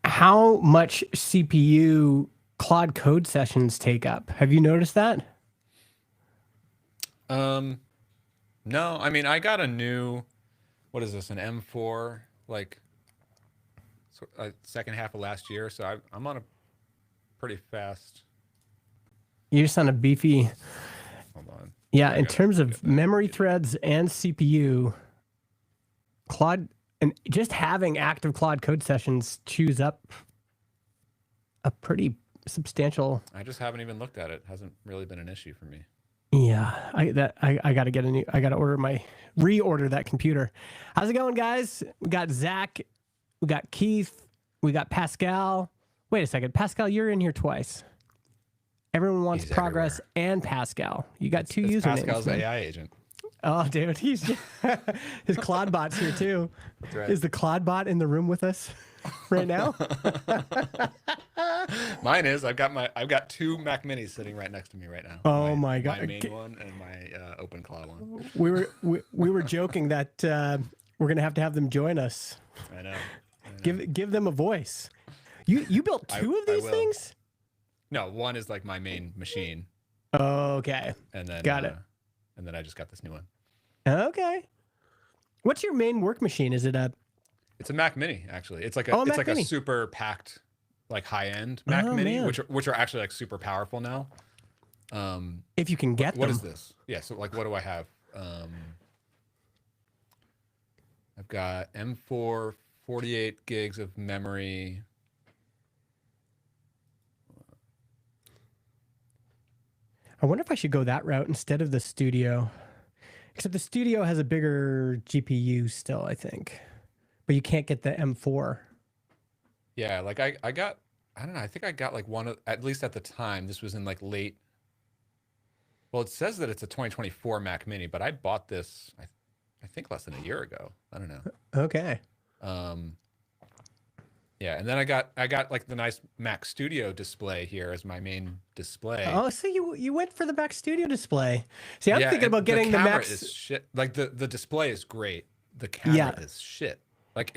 how much CPU Claude Code sessions take up. Have you noticed that? No, I mean, I got a new, what is this, an M4, like second half of last year. So I'm on a pretty fast. You're just on a beefy. Hold on. Yeah, in terms of memory threads and CPU, Claude, and just having active Claude Code sessions chews up a pretty substantial. I just haven't even looked at it. Hasn't really been an issue for me. Yeah, I gotta get a new. I gotta reorder that computer. How's it going, guys? We got Zach, we got Keith, we got Pascal. Wait a second, Pascal, you're in here twice. Everyone wants He's Progress everywhere. and Pascal. You got two usernames. Pascal's AI agent. Oh, dude, he's his Claude bot's here too. That's right. Is the Claude bot in the room with us right now? Mine is. I've got two Mac Minis sitting right next to me right now. Oh my God! My main one and my open Claude one. We were joking that we're gonna have to have them join us. I know. Give them a voice. You built two of these things? No, one is like my main machine. Okay. And then got it. And then I just got this new one. Okay. What's your main work machine? Is it a? It's a Mac Mini, actually. It's like Mini. a super packed, like high end Mac Mini, man. which are actually like super powerful now. If you can get them. What is this? Yeah. So like, what do I have? I've got M4, 48 gigs of memory. I wonder if I should go that route instead of the Studio. Except the Studio has a bigger GPU still, I think. But you can't get the M4. Yeah, like I don't know, I think I got like one of, at least at the time, this was in like late. Well, it says that it's a 2024 Mac Mini, but I bought this, I think less than a year ago. I don't know. Okay. Yeah, and then I got like the nice Mac Studio display here as my main display. Oh, so you went for the Mac Studio display. See, I'm thinking about getting the camera Mac. Is shit. Like the display is great. The camera is shit. Like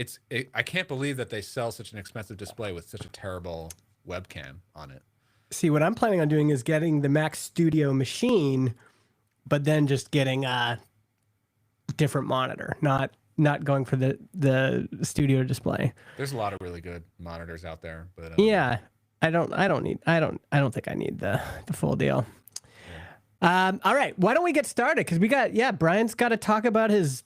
I can't believe that they sell such an expensive display with such a terrible webcam on it. See, what I'm planning on doing is getting the Mac Studio machine, but then just getting a different monitor, not going for the Studio display. There's a lot of really good monitors out there, but yeah, I don't think I need the full deal. Yeah. All right, why don't we get started? Because Brian's got to talk about his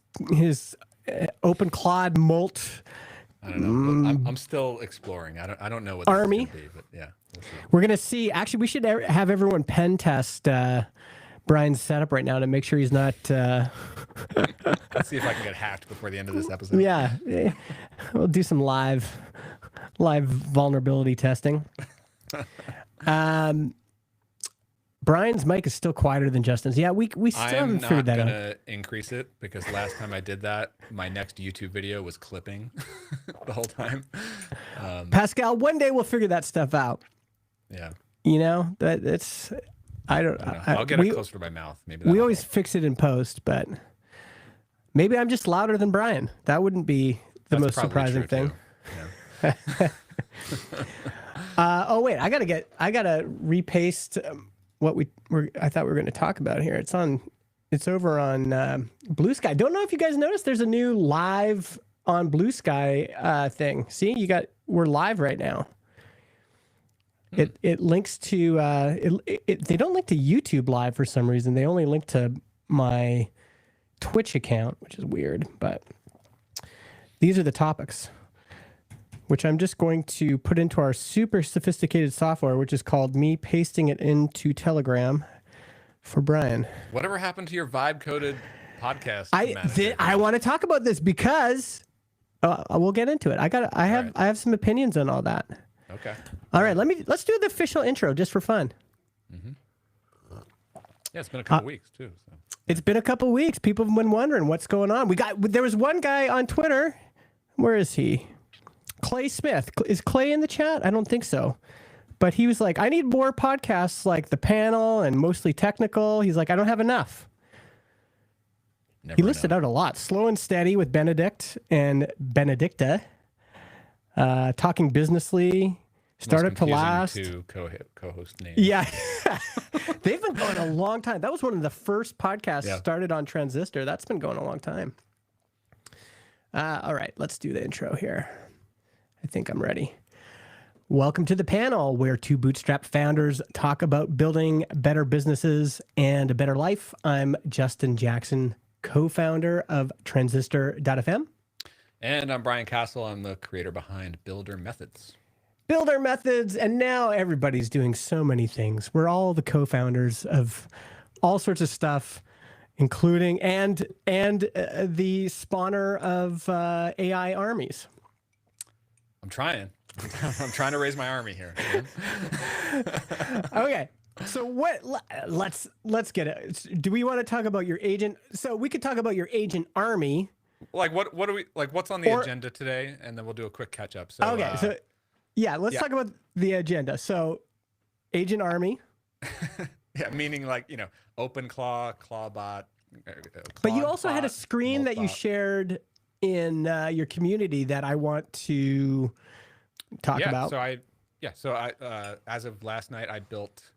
open Claude Molt. I don't know. I'm still exploring. I don't know what this Army is gonna be, but yeah, we'll see. We're gonna see. Actually, we should have everyone pen test Brian's setup right now to make sure he's not. Let's see if I can get hacked before the end of this episode. Yeah, we'll do some live vulnerability testing. Brian's mic is still quieter than Justin's. Yeah, we still haven't figured that out. I'm not gonna increase it because last time I did that, my next YouTube video was clipping the whole time. Pascal, one day we'll figure that stuff out. Yeah. You know that it's. I don't know. I'll get it closer to my mouth. Maybe we always fix it in post, but maybe I'm just louder than Brian. That wouldn't be the most surprising thing. Yeah. Oh wait, I gotta repaste what I thought we were going to talk about here. It's over on Blue Sky. Don't know if you guys noticed. There's a new live on Blue Sky thing. See, we're live right now. It links to they don't link to YouTube Live for some reason. They only link to my Twitch account, which is weird. But these are the topics, which I'm just going to put into our super sophisticated software, which is called me pasting it into Telegram for Brian. Whatever happened to your vibe coded podcast? I want to talk about this because we'll get into it. I have some opinions on all that. Okay. All right, let's do the official intro just for fun. Mm-hmm. Yeah, it's been a couple weeks too. So. It's been a couple weeks. People have been wondering what's going on. There was one guy on Twitter. Where is he? Clay Smith. Is Clay in the chat? I don't think so. But he was like, I need more podcasts like The Panel and Mostly Technical. He's like, I don't have enough. Never He listed know. out a lot. Slow and Steady with Benedict and Benedicta. Talking Businessly. Most Startup to confusing Last. two co-host names. Yeah. They've been going a long time. That was one of the first podcasts Yeah. started on Transistor. That's been going a long time. All right, let's do the intro here. I think I'm ready. Welcome to the panel where two bootstrap founders talk about building better businesses and a better life. I'm Justin Jackson, co-founder of Transistor.fm. And I'm Brian Casel. I'm the creator behind Builder Methods. Builder Methods, and now everybody's doing so many things. We're all the co-founders of all sorts of stuff, including and the spawner of AI armies. I'm trying. I'm trying to raise my army here. Okay, so let's get it. Do we want to talk about your agent? So we could talk about your agent army. Like what do we like? What's on the agenda today? And then we'll do a quick catch up. So Okay, so yeah, let's talk about the agenda. So agent army. Yeah, meaning like OpenClaw, ClawBot. But you also had a screen that you shared in your community that I want to talk about. So I as of last night, I built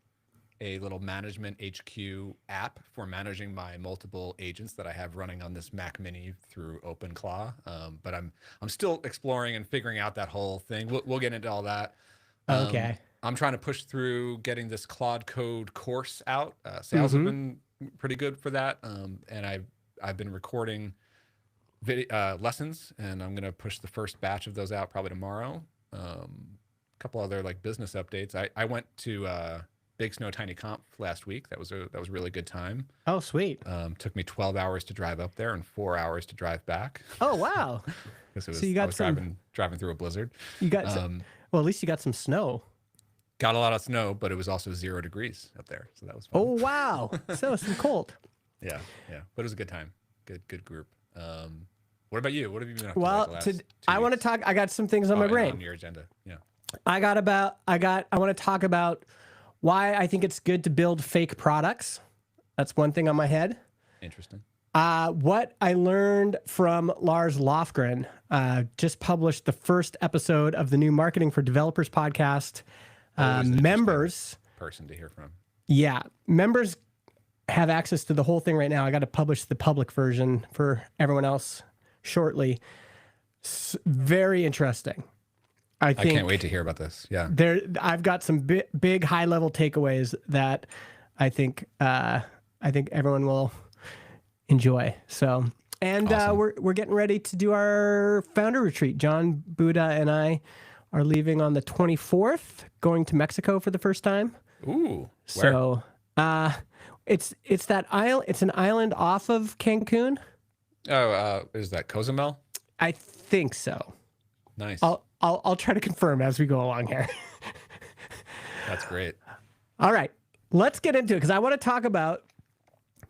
a little management HQ app for managing my multiple agents that I have running on this Mac Mini through OpenClaw. But I'm still exploring and figuring out that whole thing. We'll get into all that. Okay. I'm trying to push through getting this Claude Code course out. Sales have been pretty good for that. And I've been recording lessons, and I'm going to push the first batch of those out probably tomorrow. A couple other like business updates. I went to Big Snow Tiny Conf last week. That was a really good time. Oh, sweet. Took me 12 hours to drive up there and 4 hours to drive back. Oh, wow. Because So you got I was driving through a blizzard. You got well, at least you got some snow. Got a lot of snow, but it was also 0 degrees up there, so that was fun. Oh, wow. So some cold. Yeah, but it was a good time. Good group. What about you? What have you been up to? Well, like the last 2 I want to weeks? talk. I got some things on my brain. On your agenda. Yeah. I want to talk about why I think it's good to build fake products. That's one thing on my head. Interesting. What I learned from Lars Lofgren, just published the first episode of the new Marketing for Developers podcast. Always an Members, person to hear from. yeah, members have access to the whole thing right now. I got to publish the public version for everyone else shortly. Very interesting. I can't wait to hear about this. Yeah. I've got some big high level takeaways that I think everyone will enjoy. So, and Awesome. we're getting ready to do our founder retreat. John Buda and I are leaving on the 24th, going to Mexico for the first time. Ooh. So, it's that island. It's an island off of Cancun. Oh, is that Cozumel? I think so. Nice. I'll try to confirm as we go along here. That's great. All right, let's get into it because I want to talk about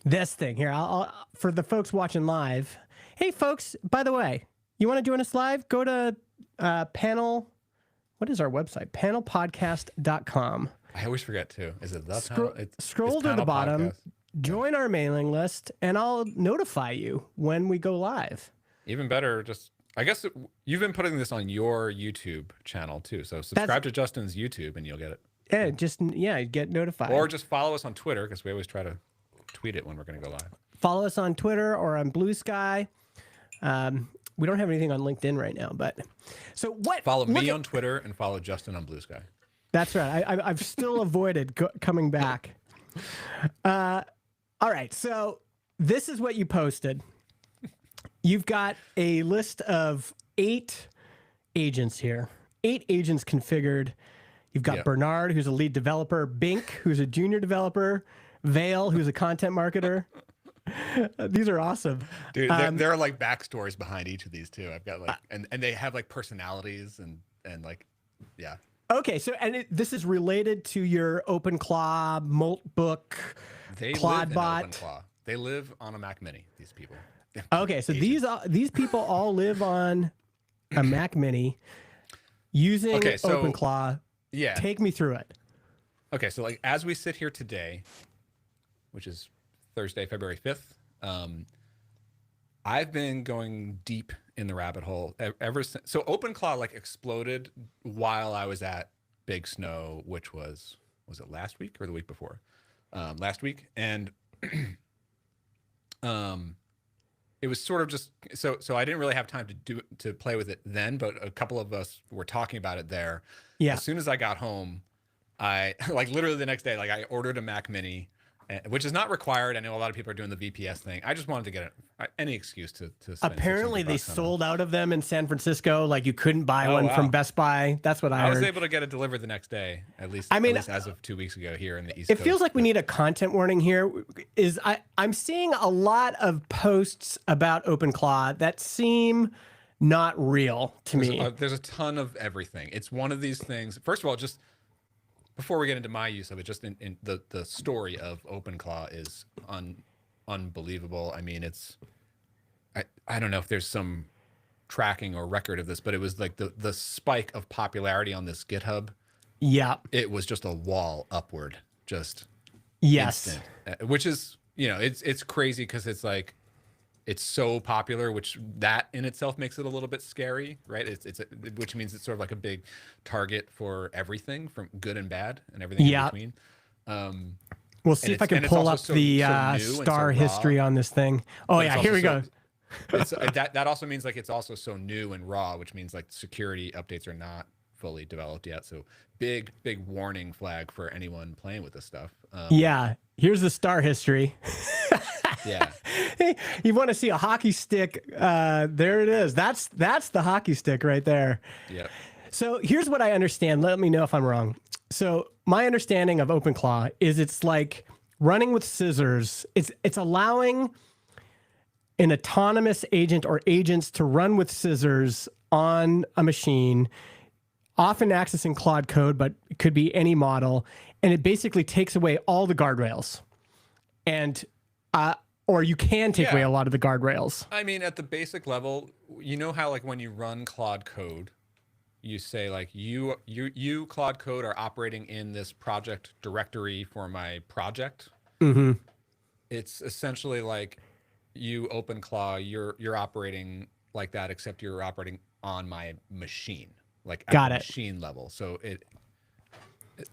this thing here. I'll for the folks watching live. Hey, folks! By the way, you want to join us live? Go to panel. What is our website? Panelpodcast.com. I always forget too. Is it that Scroll to the bottom, join our mailing list, and I'll notify you when we go live. Even better, I guess you've been putting this on your YouTube channel too. So subscribe to Justin's YouTube and you'll get it. Yeah, get notified. Or just follow us on Twitter because we always try to tweet it when we're going to go live. Follow us on Twitter or on Blue Sky. We don't have anything on LinkedIn right now, but so what? Follow me on Twitter and follow Justin on Blue Sky. That's right. I've still avoided coming back. All right. So this is what you posted. You've got a list of 8 agents here. 8 agents configured. You've got Bernard, who's a lead developer, Bink, who's a junior developer, Vale, who's a content marketer. These are awesome. Dude, there are like backstories behind each of these too. I've got like, and they have like personalities and like, yeah. Okay, so this is related to your OpenClaw, Moltbook, ClawBot. They live on a Mac Mini. These people. Okay, so these people all live on a Mac Mini using OpenClaw. Yeah. Take me through it. Okay, so like as we sit here today, which is Thursday, February 5th, I've been going deep in the rabbit hole ever since. So OpenClaw like exploded while I was at Big Snow, which was it last week or the week before? Last week, and it was sort of just so I didn't really have time to play with it then, but a couple of us were talking about it there. Yeah. As soon as I got home, I like literally the next day, like I ordered a Mac Mini, which is not required. I know a lot of people are doing the VPS thing. I just wanted to get any excuse to spend Apparently they $600 on sold out of them in San Francisco. Like you couldn't buy one from Best Buy. That's what I heard. was able to get it delivered the next day, at least as of 2 weeks ago here in the East It Coast. feels like we need a content warning here. I'm seeing a lot of posts about OpenClaw that seem not real to me. There's a ton of everything. It's one of these things. First of all, just before we get into my use of it, just in the story of OpenClaw is unbelievable. I mean, I don't know if there's some tracking or record of this, but it was like the spike of popularity on this GitHub. Yeah. It was just a wall upward, just yes, instant, which is, it's crazy because it's like, it's so popular, which that in itself makes it a little bit scary, right? Which means it's sort of like a big target for everything from good and bad and everything in between. We'll see if I can pull up the star history on this thing. Oh yeah, here we go. That also means like it's also so new and raw, which means like security updates are not fully developed yet. So big warning flag for anyone playing with this stuff. Yeah, here's the star history. Yeah. Hey, you want to see a hockey stick? There it is. That's the hockey stick right there. Yeah. So here's what I understand. Let me know if I'm wrong. So my understanding of OpenClaw is it's like running with scissors. It's allowing an autonomous agent or agents to run with scissors on a machine, often accessing Claude code, but it could be any model. And it basically takes away all the guardrails. And or you can take away a lot of the guardrails. I mean, at the basic level, you know how like when you run Claude code, you say like you Claude code are operating in this project directory for my project. Mm-hmm. It's essentially like you OpenClaw, you're operating like that, except you're operating on my machine, like at the machine level. So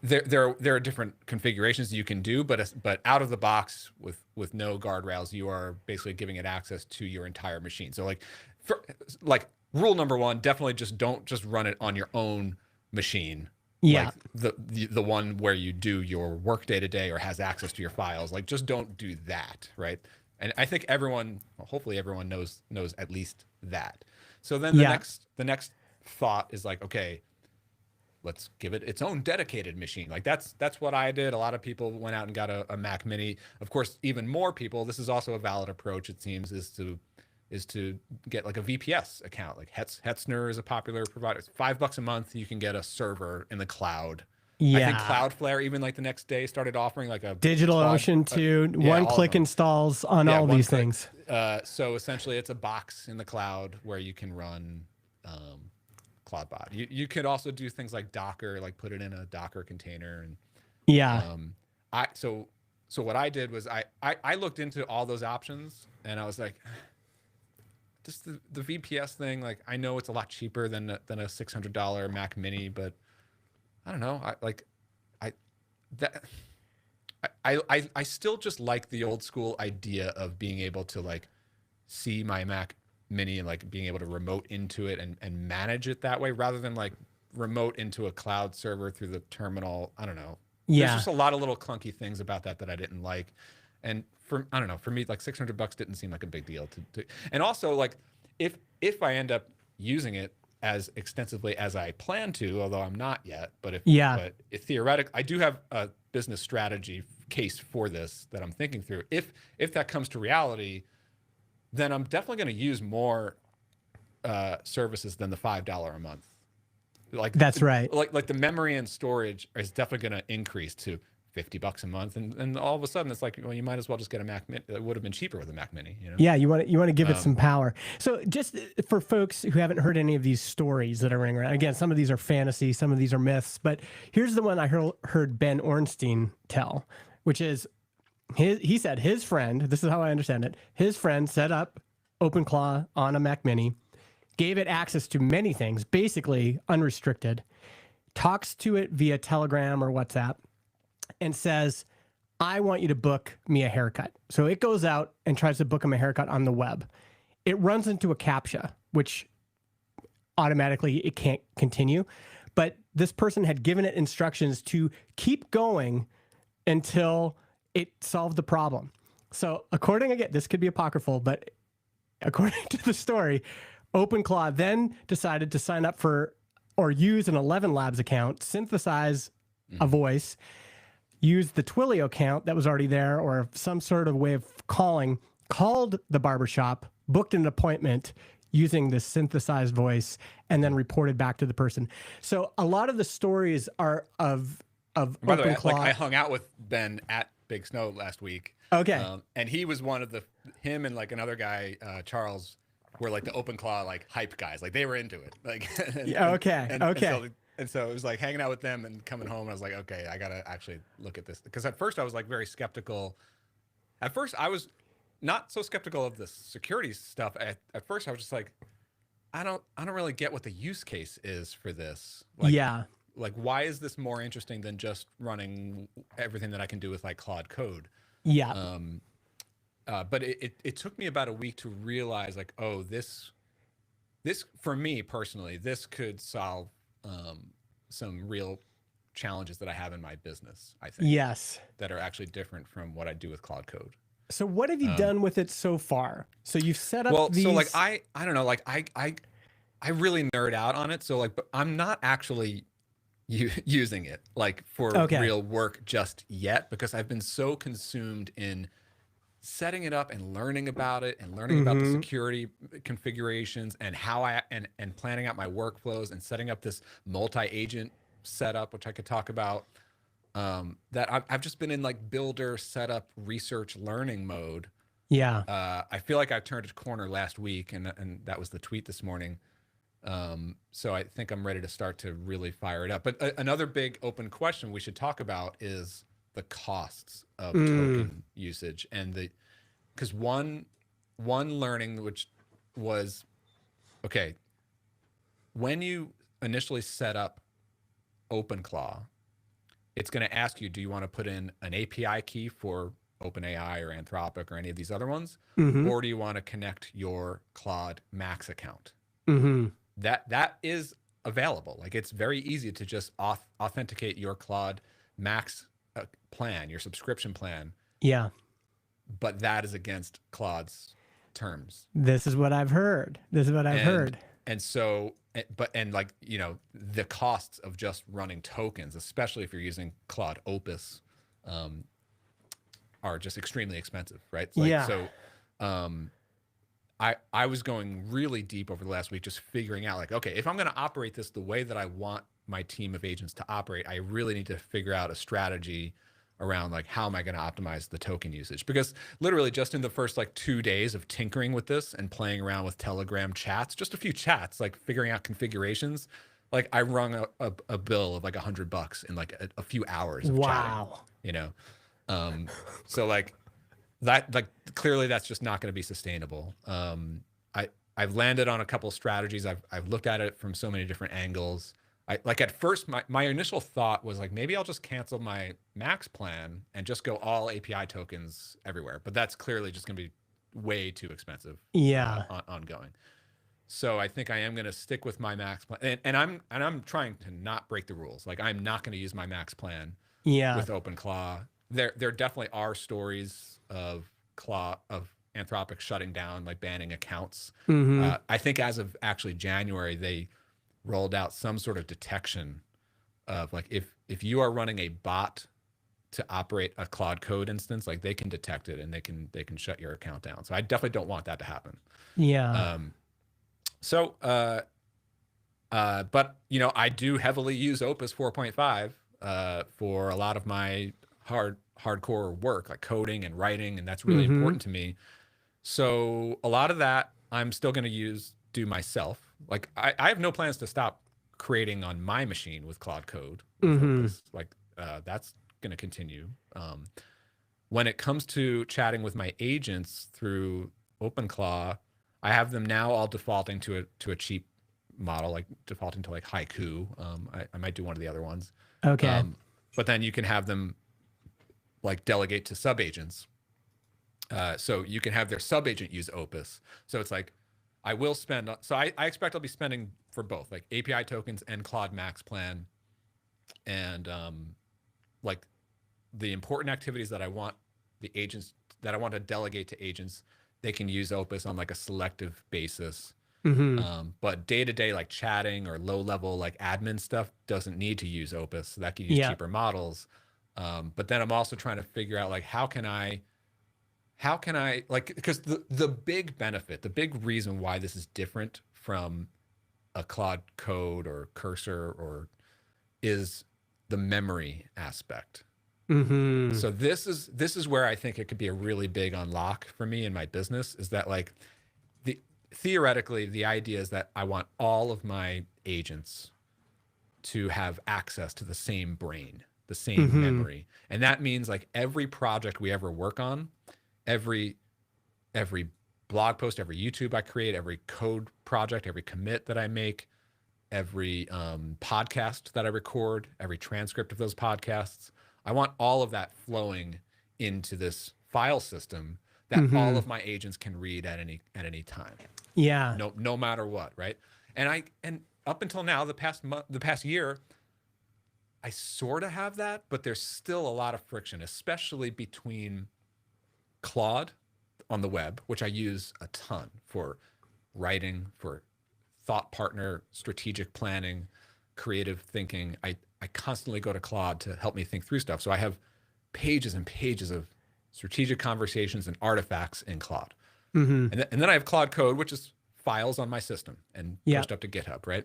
there are different configurations you can do, but out of the box with no guardrails, you are basically giving it access to your entire machine. So like rule number one, definitely just don't just run it on your own machine. Yeah. Like the one where you do your work day to day or has access to your files. Like just don't do that, right? And I think hopefully everyone knows at least that. So then the next thought is like, okay, let's give it its own dedicated machine. Like that's what I did. A lot of people went out and got a Mac Mini. Of course, even more people, this is also a valid approach, it seems, is to get like a VPS account. Like Hetzner is a popular provider. It's $5 a month. You can get a server in the cloud. Yeah. I think Cloudflare, even like the next day, started offering like a DigitalOcean too. One-click installs on all these things. So essentially, it's a box in the cloud where you can run CloudBot. You could also do things like Docker, like put it in a Docker container. And so what I did was I looked into all those options and I was like, just the VPS thing. Like I know it's a lot cheaper than a $600 Mac Mini, but I don't know. I still just like the old school idea of being able to like see my Mac Mini and like being able to remote into it and manage it that way rather than like remote into a cloud server through the terminal. I don't know. Yeah. There's just a lot of little clunky things about that I didn't like. And I don't know, for me, like $600 didn't seem like a big deal to and also like if I end up using it as extensively as I plan to, although I'm not yet, but if theoretically, I do have a business strategy case for this that I'm thinking through. If that comes to reality, then I'm definitely going to use more services than the $5 a month. Like that's right. Like the memory and storage is definitely going to increase to $50 a month, and all of a sudden it's like, well, you might as well just get a Mac Mini. It would have been cheaper with a Mac Mini, you know? Yeah, you want to give it some power. So just for folks who haven't heard any of these stories that are running around, again, some of these are fantasy, some of these are myths, but here's the one I heard Ben Ornstein tell, which is he said his friend, this is how I understand it, his friend set up OpenClaw on a Mac Mini, gave it access to many things, basically unrestricted, talks to it via Telegram or WhatsApp, and says, I want you to book me a haircut. So it goes out and tries to book him a haircut on the web. It runs into a CAPTCHA, which automatically it can't continue. But this person had given it instructions to keep going until it solved the problem. So according, again, this could be apocryphal, but according to the story, OpenClaw then decided to sign up for or use an 11 Labs account, synthesize a voice, use the Twilio account that was already there or some sort of way of calling, called the barbershop, booked an appointment using this synthesized voice, and then reported back to the person. So a lot of the stories are of By the way, OpenClaw. I hung out with Ben at Big Snow last week. Okay. And he was one of him and like another guy, Charles, were like the OpenClaw like hype guys. Like they were into it. Like okay. And so it was like hanging out with them and coming home. And I was like, okay, I gotta actually look at this, because at first I was like very skeptical. At first I was not so skeptical of the security stuff. At first I was just like, I don't really get what the use case is for this. Like, yeah. Like, why is this more interesting than just running everything that I can do with like Claude Code? Yeah. But it took me about a week to realize like, oh, this for me personally, this could solve some real challenges that I have in my business, I think. Yes. That are actually different from what I do with Claude Code. So what have you done with it so far? So you've set up these... So like I don't know, like I really nerd out on it. So like, but I'm not actually using it like for real work just yet, because I've been so consumed in setting it up and learning about it and learning about the security configurations and how and planning out my workflows and setting up this multi-agent setup, which I could talk about. That I've just been in like builder, setup, research, learning mode. Yeah. I feel like I turned a corner last week, and that was the tweet this morning. So I think I'm ready to start to really fire it up. But another big open question we should talk about is the costs of token usage, and because one learning, which was, okay, when you initially set up OpenClaw, it's going to ask you, do you want to put in an API key for OpenAI or Anthropic or any of these other ones, or do you want to connect your Claude Max account? That is available. Like it's very easy to just authenticate your Claude Max plan, your subscription plan. Yeah. But that is against Claude's terms. This is what I've heard. And so, and like, you know, the costs of just running tokens, especially if you're using Claude Opus, are just extremely expensive, right? So I was going really deep over the last week, just figuring out like, okay, if I'm going to operate this the way that I want my team of agents to operate, I really need to figure out a strategy around like, how am I going to optimize the token usage? Because literally just in the first like 2 days of tinkering with this and playing around with Telegram chats, just a few chats, like figuring out configurations, like I rung a bill of like $100 in like a few hours of chatting, you know? So like that, like clearly that's just not going to be sustainable. I've landed on a couple of strategies. I've looked at it from so many different angles. Like at first, my initial thought was like, maybe I'll just cancel my Max plan and just go all API tokens everywhere. But that's clearly just going to be way too expensive. Ongoing. So I think I am going to stick with my Max plan, and I'm trying to not break the rules. Like I'm not going to use my Max plan. With OpenClaw. There definitely are stories of Anthropic shutting down, like banning accounts. I think as of actually January, they rolled out some sort of detection of like, if you are running a bot to operate a Claude Code instance, like they can detect it and they can shut your account down. So I definitely don't want that to happen. But you know, I do heavily use Opus 4.5 for a lot of my hardcore work, like coding and writing, and that's really important to me. So a lot of that I'm still going to do myself. Like I have no plans to stop creating on my machine with Claude Code. Like that's going to continue. When it comes to chatting with my agents through OpenClaw, I have them now all defaulting to a cheap model, like defaulting to like Haiku. I might do one of the other ones. Okay. But then you can have them like delegate to subagents. So you can have their subagent use Opus. So it's like, I will spend, so I expect I'll be spending for both, like API tokens and Claude Max plan. And like the important activities that I want the agents, that I want to delegate to agents, they can use Opus on like a selective basis. But day-to-day like chatting or low-level like admin stuff doesn't need to use Opus. So that can use cheaper models. But then I'm also trying to figure out like how can I like, because the big benefit, the big reason why this is different from a Claude Code or Cursor or is the memory aspect. So this is where I think it could be a really big unlock for me in my business, is that like theoretically the idea is that I want all of my agents to have access to the same brain, the same memory. And that means like every project we ever work on, every blog post, every YouTube I create, every code project, every commit that I make, every podcast that I record, every transcript of those podcasts, I want all of that flowing into this file system that all of my agents can read at any time. Yeah. No matter what, right? And up until now, the past year, I sort of have that, but there's still a lot of friction, especially between Claude on the web, which I use a ton for writing, for thought partner, strategic planning, creative thinking. I constantly go to Claude to help me think through stuff. So I have pages and pages of strategic conversations and artifacts in Claude. And then I have Claude Code, which is files on my system and pushed up to GitHub, right?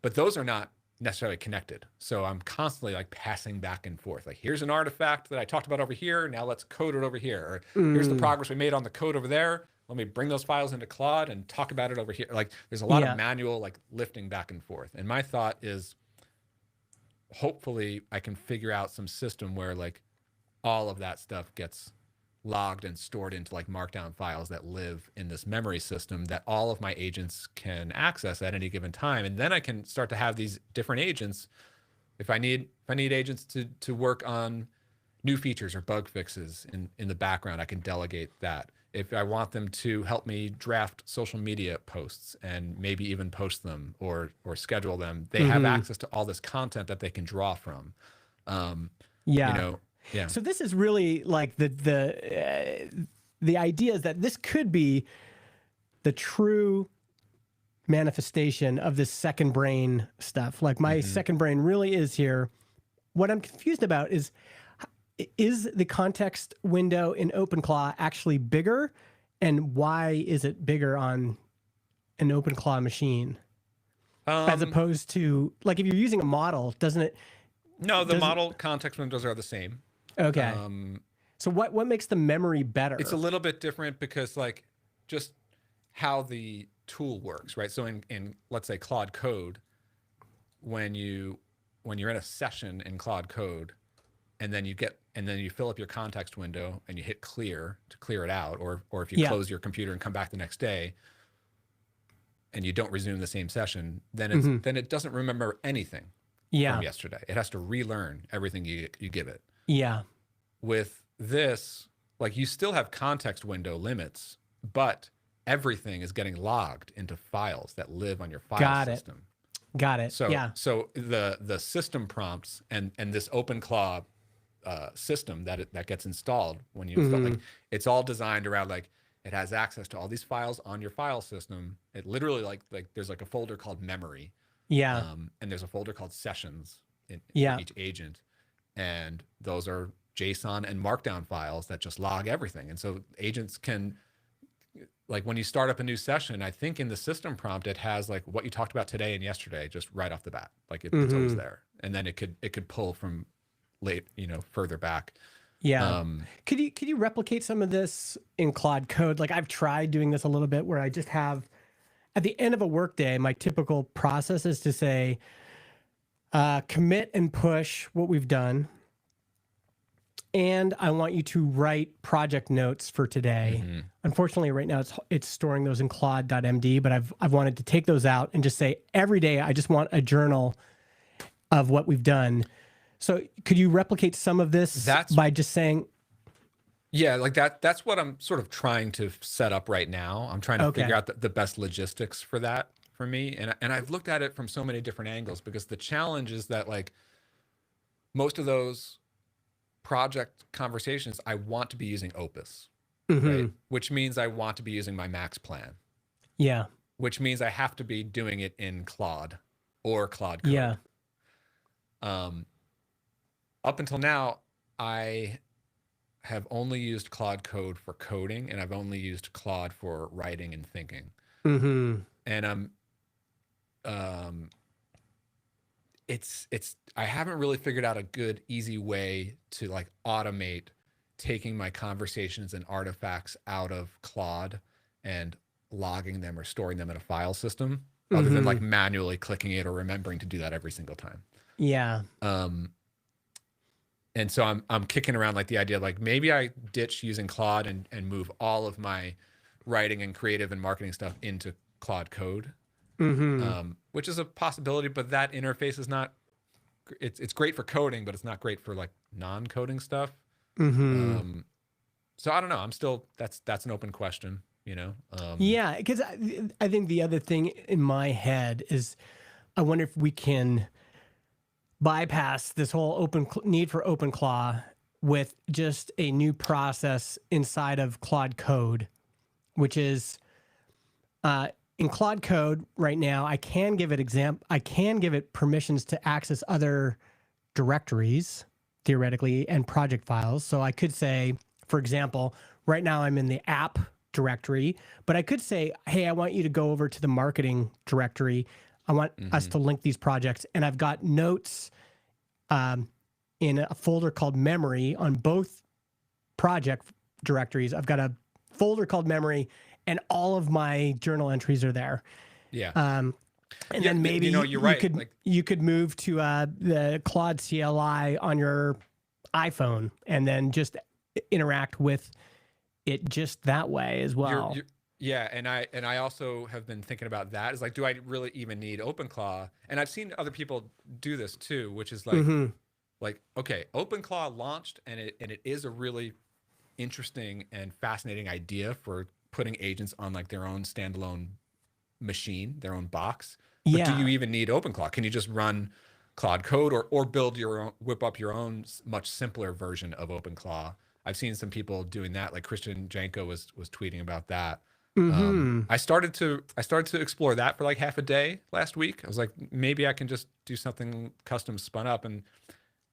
But those are not necessarily connected. So I'm constantly like passing back and forth. Like, here's an artifact that I talked about over here. Now let's code it over here. Or here's the progress we made on the code over there. Let me bring those files into Claude and talk about it over here. Like, there's a lot of manual like lifting back and forth. And my thought is, hopefully I can figure out some system where like all of that stuff gets logged and stored into like markdown files that live in this memory system that all of my agents can access at any given time. And then I can start to have these different agents. If I need agents to work on new features or bug fixes in the background, I can delegate that. If I want them to help me draft social media posts and maybe even post them or schedule them, they have access to all this content that they can draw from. You know, yeah. So this is really like the idea is that this could be the true manifestation of this second brain stuff. Like my second brain really is here. What I'm confused about is the context window in OpenClaw actually bigger, and why is it bigger on an OpenClaw machine as opposed to like if you're using a model, doesn't it? No, the model context windows are the same. Okay. So what makes the memory better? It's a little bit different because like just how the tool works, right? So in let's say Claude Code, when you're in a session in Claude Code, and then you fill up your context window and you hit clear to clear it out, or if you close your computer and come back the next day and you don't resume the same session, then it doesn't remember anything from yesterday. It has to relearn everything you give it. Yeah. With this, like you still have context window limits, but everything is getting logged into files that live on your file system. Got it. So the system prompts and this OpenClaw system that gets installed when you install, like, it's all designed around like it has access to all these files on your file system. It literally like there's like a folder called memory. Yeah. And there's a folder called sessions for each agent. And those are JSON and Markdown files that just log everything. And so agents can, like when you start up a new session, I think in the system prompt, it has like what you talked about today and yesterday, just right off the bat. Like it's always there. And then it could pull from further back. Yeah. Could you replicate some of this in Claude Code? Like I've tried doing this a little bit where I just have, at the end of a workday, my typical process is to say, commit and push what we've done. and I want you to write project notes for today. Mm-hmm. Unfortunately, right now it's storing those in Claude.md, but I've wanted to take those out and just say every day I just want a journal of what we've done. So could you replicate some of this by just saying? Yeah, like that's what I'm sort of trying to set up right now. I'm trying to figure out the best logistics for that for me. And I've looked at it from so many different angles, because the challenge is that like most of those project conversations, I want to be using Opus, right? Which means I want to be using my Max plan. Yeah. Which means I have to be doing it in Claude or Claude Code. Yeah. Up until now, I have only used Claude Code for coding, and I've only used Claude for writing and thinking. And I haven't really figured out a good, easy way to like automate taking my conversations and artifacts out of Claude and logging them or storing them in a file system, other than like manually clicking it or remembering to do that every single time. Yeah. And so I'm kicking around like the idea of like maybe I ditch using Claude and move all of my writing and creative and marketing stuff into Claude Code, which is a possibility, but that interface is not, it's great for coding, but it's not great for like non-coding stuff. So I don't know. I'm still, that's an open question, you know? Yeah, because I think the other thing in my head is I wonder if we can bypass this whole need for OpenClaw with just a new process inside of Claude Code, which is in Claude Code right now, I can give it permissions to access other directories theoretically and project files. So I could say, for example, right now I'm in the app directory, but I could say, hey, I want you to go over to the marketing directory. I want us to link these projects. And I've got notes in a folder called memory on both project directories. I've got a folder called memory and all of my journal entries are there. Yeah. And then maybe you're right. You could move to the Claude CLI on your iPhone and then just interact with it just that way as well. Yeah, and I also have been thinking about that. Is like, do I really even need OpenClaw? And I've seen other people do this too, which is like, like okay, OpenClaw launched, and it is a really interesting and fascinating idea for putting agents on like their own standalone machine, their own box. But do you even need OpenClaw? Can you just run Claude Code or build your own, whip up your own much simpler version of OpenClaw? I've seen some people doing that, like Christian Janko was tweeting about that. I started to explore that for like half a day last week. I was like, maybe I can just do something custom spun up, and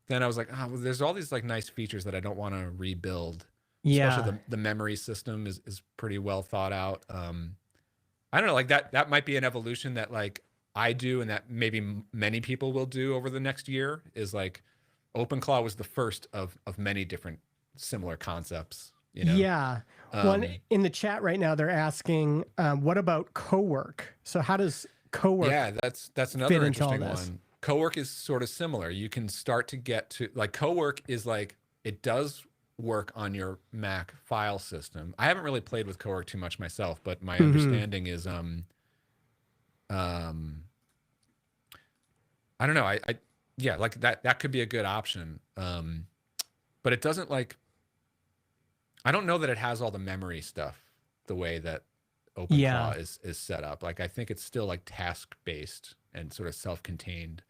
then I was like, oh, well, there's all these like nice features that I don't want to rebuild. Yeah, especially the memory system is pretty well thought out. I don't know, like that might be an evolution that like I do, and that maybe many people will do over the next year. Is like OpenClaw was the first of many different similar concepts. You know? Yeah. Well, in the chat right now, they're asking, what about cowork? So how does cowork? Yeah, that's another interesting one. Cowork is sort of similar. You can start to get to like cowork is like, it does work on your Mac file system. I haven't really played with cowork too much myself, but my understanding is, I don't know. Yeah, like that could be a good option. But it doesn't like, I don't know that it has all the memory stuff the way that OpenClaw is set up. Like, I think it's still like task-based and sort of self-contained.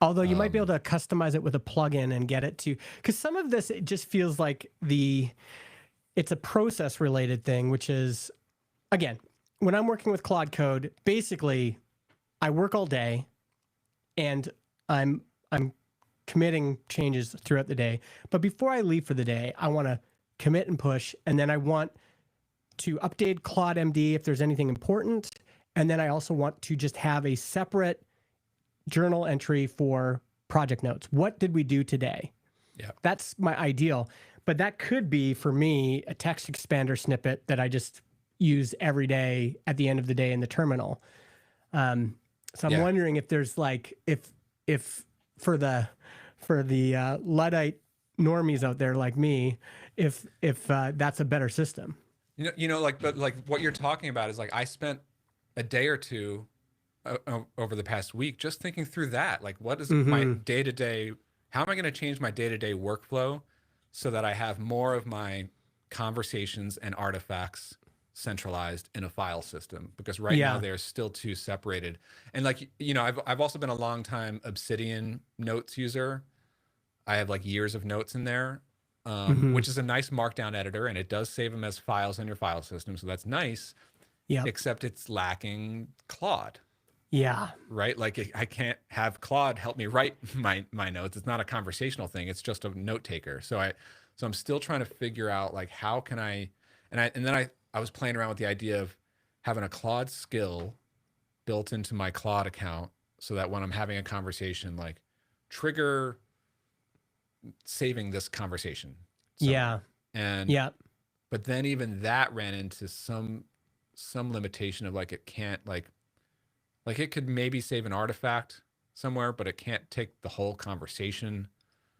Although you might be able to customize it with a plugin and get it to, because some of this, it just feels like it's a process-related thing, which is, again, when I'm working with Claude Code, basically, I work all day, and I'm committing changes throughout the day. But before I leave for the day, I want to commit and push, and then I want to update Claude MD if there's anything important, and then I also want to just have a separate journal entry for project notes. What did we do today? Yeah, that's my ideal. But that could be for me a text expander snippet that I just use every day at the end of the day in the terminal. So I'm wondering if there's like if for the Luddite normies out there like me if that's a better system. But like what you're talking about is like I spent a day or two over the past week just thinking through that. Like, what is my Mm-hmm. day to day? How am I going to change my day to day workflow so that I have more of my conversations and artifacts centralized in a file system? Because right now Yeah. they're still too separated. And like, I've also been a long time Obsidian notes user. I have like years of notes in there, Mm-hmm. which is a nice markdown editor, and it does save them as files in your file system. So that's nice, Yep. except it's lacking Claude, Yeah. right? Like I can't have Claude help me write my notes. It's not a conversational thing. It's just a note taker. So I'm still trying to figure out like how can I was playing around with the idea of having a Claude skill built into my Claude account so that when I'm having a conversation, like trigger saving this conversation Yeah. somewhere. And Yeah. but then even that ran into some limitation of like it can't like it could maybe save an artifact somewhere, but it can't take the whole conversation.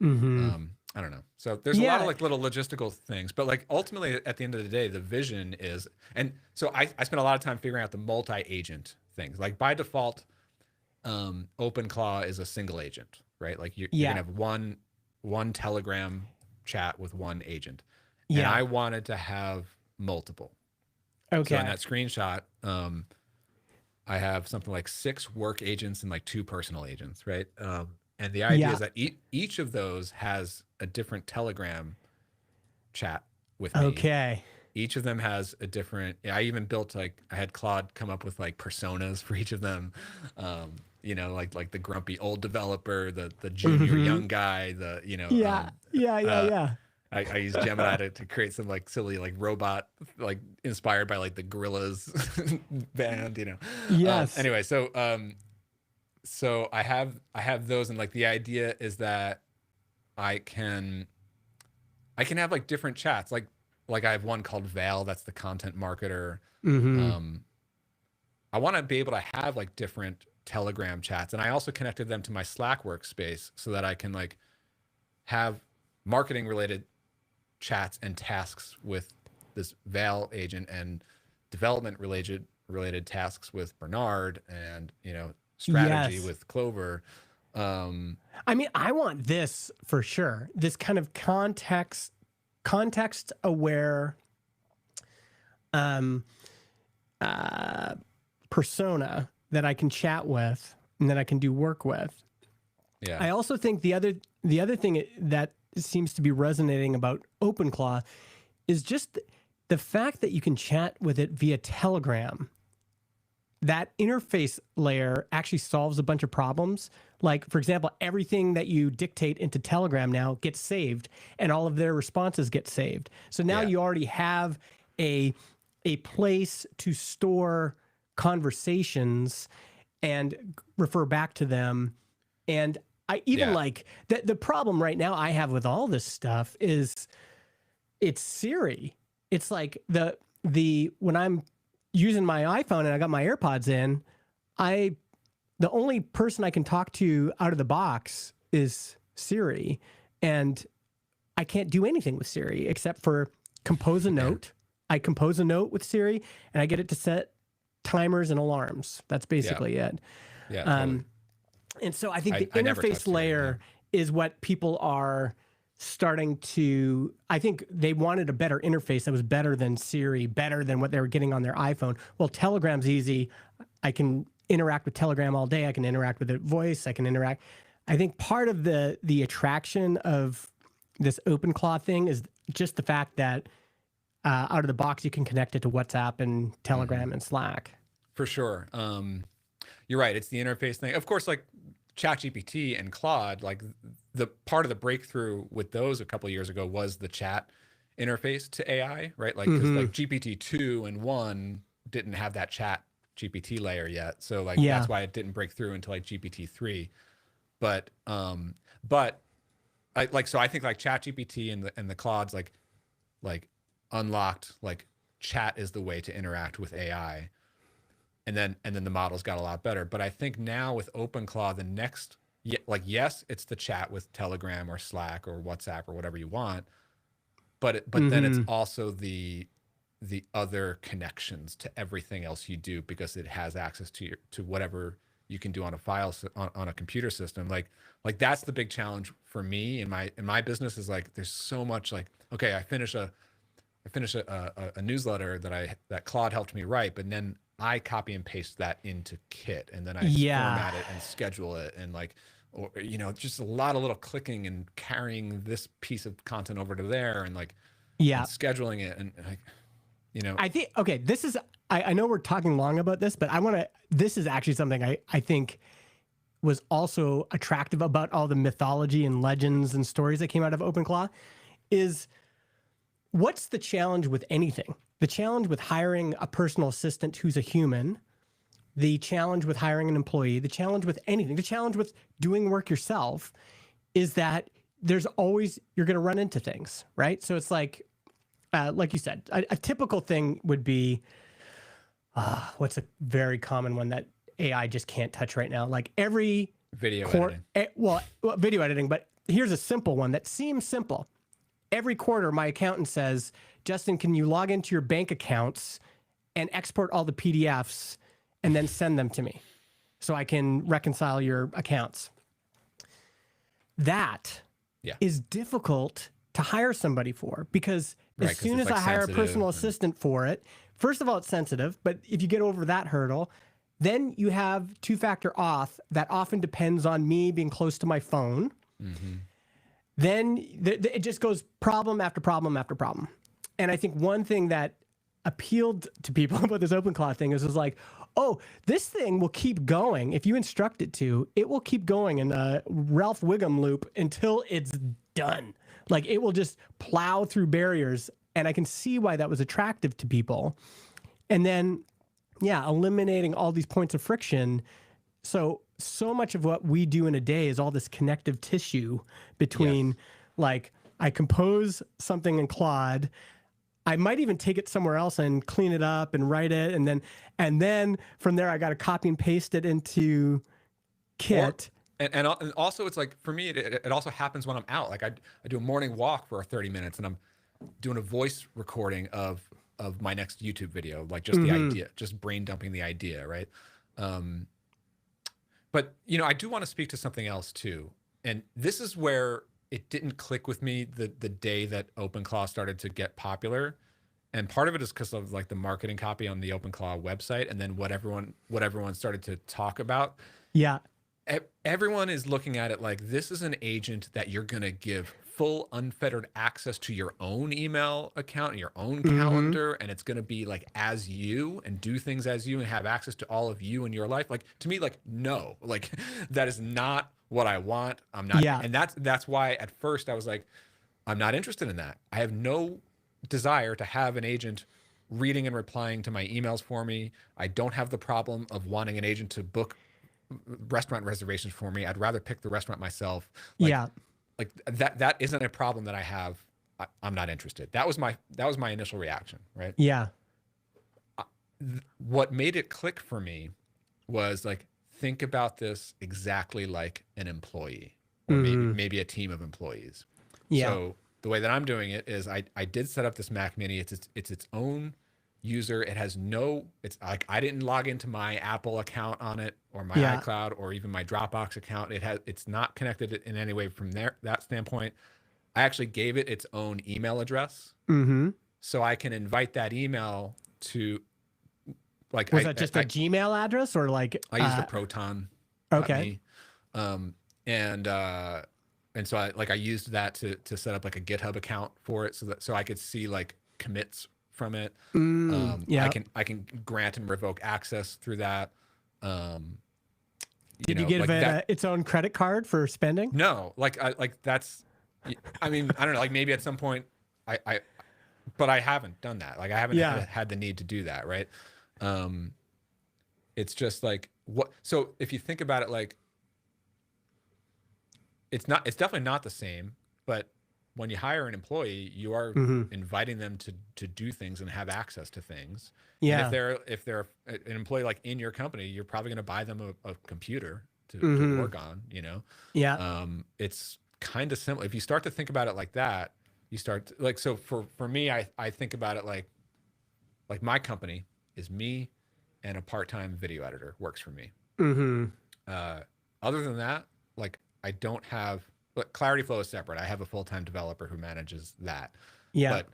Mm-hmm. I don't know. So there's a lot of Yeah. like little logistical things, but like ultimately at the end of the day, the vision is, and so I spent a lot of time figuring out the multi-agent things. Like by default, OpenClaw is a single agent, right? Like you're Yeah. gonna have one Telegram chat with one agent, and Yeah. I wanted to have multiple. So in Okay. that screenshot, I have something like 6 work agents and like 2 personal agents, right? And the idea Yeah. is that each of those has a different Telegram chat with me. Okay. Each of them has a different. I even built like I had Claude come up with like personas for each of them. Like the grumpy old developer, the junior Mm-hmm. young guy, Yeah. Yeah. Yeah. uh, Yeah. I used Gemini to create some like silly like robot like inspired by like the Gorillaz band. Yes. Anyway, so I have those, and like the idea is that I can have like different chats, like I have one called Val, that's the content marketer. Mm-hmm. I want to be able to have like different Telegram chats, and I also connected them to my Slack workspace so that I can like have marketing related chats and tasks with this Val agent and development related tasks with Bernard, and strategy Yes. with Clover. I mean, I want this for sure. This kind of context aware um persona that I can chat with and that I can do work with. Yeah. I also think the other thing that seems to be resonating about OpenClaw is just the fact that you can chat with it via Telegram. That interface layer actually solves a bunch of problems. Like, for example, everything that you dictate into Telegram now gets saved, and all of their responses get saved. So now Yeah. you already have a place to store conversations and refer back to them. And I even Yeah. like the problem right now I have with all this stuff is it's Siri. It's like the when I'm using my iPhone and I got my AirPods in, the only person I can talk to out of the box is Siri, and I can't do anything with Siri except for compose a note. I compose a note with Siri, and I get it to set timers and alarms. That's basically it. Yeah. Totally. And so I think the I never touched interface Siri, layer is what people are starting to. I think they wanted a better interface that was better than Siri, better than what they were getting on their iPhone. Well, Telegram's easy. I can interact with Telegram all day. I can interact with it voice. I can interact. I think part of the attraction of this OpenClaw thing is just the fact that out of the box you can connect it to WhatsApp and Telegram and Slack. For sure. You're right. It's the interface thing. Of course, like ChatGPT and Claude, like the part of the breakthrough with those a couple of years ago was the chat interface to AI, right? Like, because like GPT-2 and 1 didn't have that chat GPT layer yet. So like that's why it didn't break through until like GPT-3. But I think like ChatGPT and the Claude's like unlocked like chat is the way to interact with AI. And then the models got a lot better. But I think now with OpenClaw, the next yeah, like, yes, it's the chat with Telegram or Slack or WhatsApp or whatever you want, but then it's also the other connections to everything else you do, because it has access to whatever you can do on a on a computer system. Like that's the big challenge for me in my business, is like, there's so much, like, okay, I finish a newsletter that Claude helped me write, but then I copy and paste that into Kit, and then I format it and schedule it, and like, or, you know, just a lot of little clicking and carrying this piece of content over to there, and like, and scheduling it, and like, you know. I think, okay, this is, I know we're talking long about this, but this is actually something I think was also attractive about all the mythology and legends and stories that came out of OpenClaw, is what's the challenge with anything? The challenge with hiring a personal assistant who's a human, the challenge with hiring an employee, the challenge with anything, the challenge with doing work yourself is that there's always, you're going to run into things, right? So it's like you said, a typical thing would be, what's a very common one that AI just can't touch right now? Like every video editing. Well, video editing, but here's a simple one that seems simple. Every quarter, my accountant says, Justin, can you log into your bank accounts and export all the PDFs and then send them to me so I can reconcile your accounts? That is difficult to hire somebody for, because as soon as I hire a personal assistant for it, first of all, it's sensitive, but if you get over that hurdle, then you have two-factor auth that often depends on me being close to my phone. Then it just goes problem after problem after problem. And I think one thing that appealed to people about this OpenClaw thing is like, oh, this thing will keep going. If you instruct it to, it will keep going in a Ralph Wiggum loop until it's done. Like it will just plow through barriers. And I can see why that was attractive to people. And then, yeah, eliminating all these points of friction. So much of what we do in a day is all this connective tissue between like, I compose something in Claude, I might even take it somewhere else and clean it up and write it. And then from there, I got to copy and paste it into Kit. And also it's like, for me, it also happens when I'm out. Like I do a morning walk for 30 minutes and I'm doing a voice recording of my next YouTube video, like just the idea, just brain dumping the idea. Right. But you know, I do want to speak to something else too. And this is where it didn't click with me the day that OpenClaw started to get popular. And part of it is because of like the marketing copy on the OpenClaw website, and then what everyone started to talk about. Yeah. Everyone is looking at it like this is an agent that you're going to give full unfettered access to your own email account and your own calendar. And it's going to be like as you, and do things as you, and have access to all of you in your life. Like to me, like, no, like that is not what I want. I'm not. Yeah. And that's why at first I was like, I'm not interested in that. I have no desire to have an agent reading and replying to my emails for me. I don't have the problem of wanting an agent to book restaurant reservations for me. I'd rather pick the restaurant myself. Like that isn't a problem that I have. I'm not interested. That was my initial reaction. Right. Yeah. What made it click for me was like, think about this exactly like an employee, or maybe a team of employees. Yeah. So the way that I'm doing it is I did set up this Mac Mini. It's its own user. It has it's like, I didn't log into my Apple account on it, or my iCloud, or even my Dropbox account. It's not connected in any way from that standpoint. I actually gave it its own email address. So I can invite that email to, like, was that just a Gmail address, or like I used a Proton. Okay. And so I used that to set up like a GitHub account for it, so I could see like commits from it. I can grant and revoke access through that. Did you give it its own credit card for spending? No, that's, I mean, I don't know, like maybe at some point but I haven't done that. Like I haven't had the need to do that. Right. It's just like so if you think about it, like it's definitely not the same, but when you hire an employee, you are inviting them to do things and have access to things. Yeah. And if they're an employee like in your company, you're probably going to buy them a computer, to work on, you know? Yeah. It's kind of simple. If you start to think about it like that, you start to, like, so for me, I think about it like my company is me and a part-time video editor works for me. Other than that, like I don't have, but Clarity Flow is separate. I have a full-time developer who manages that. Yeah. But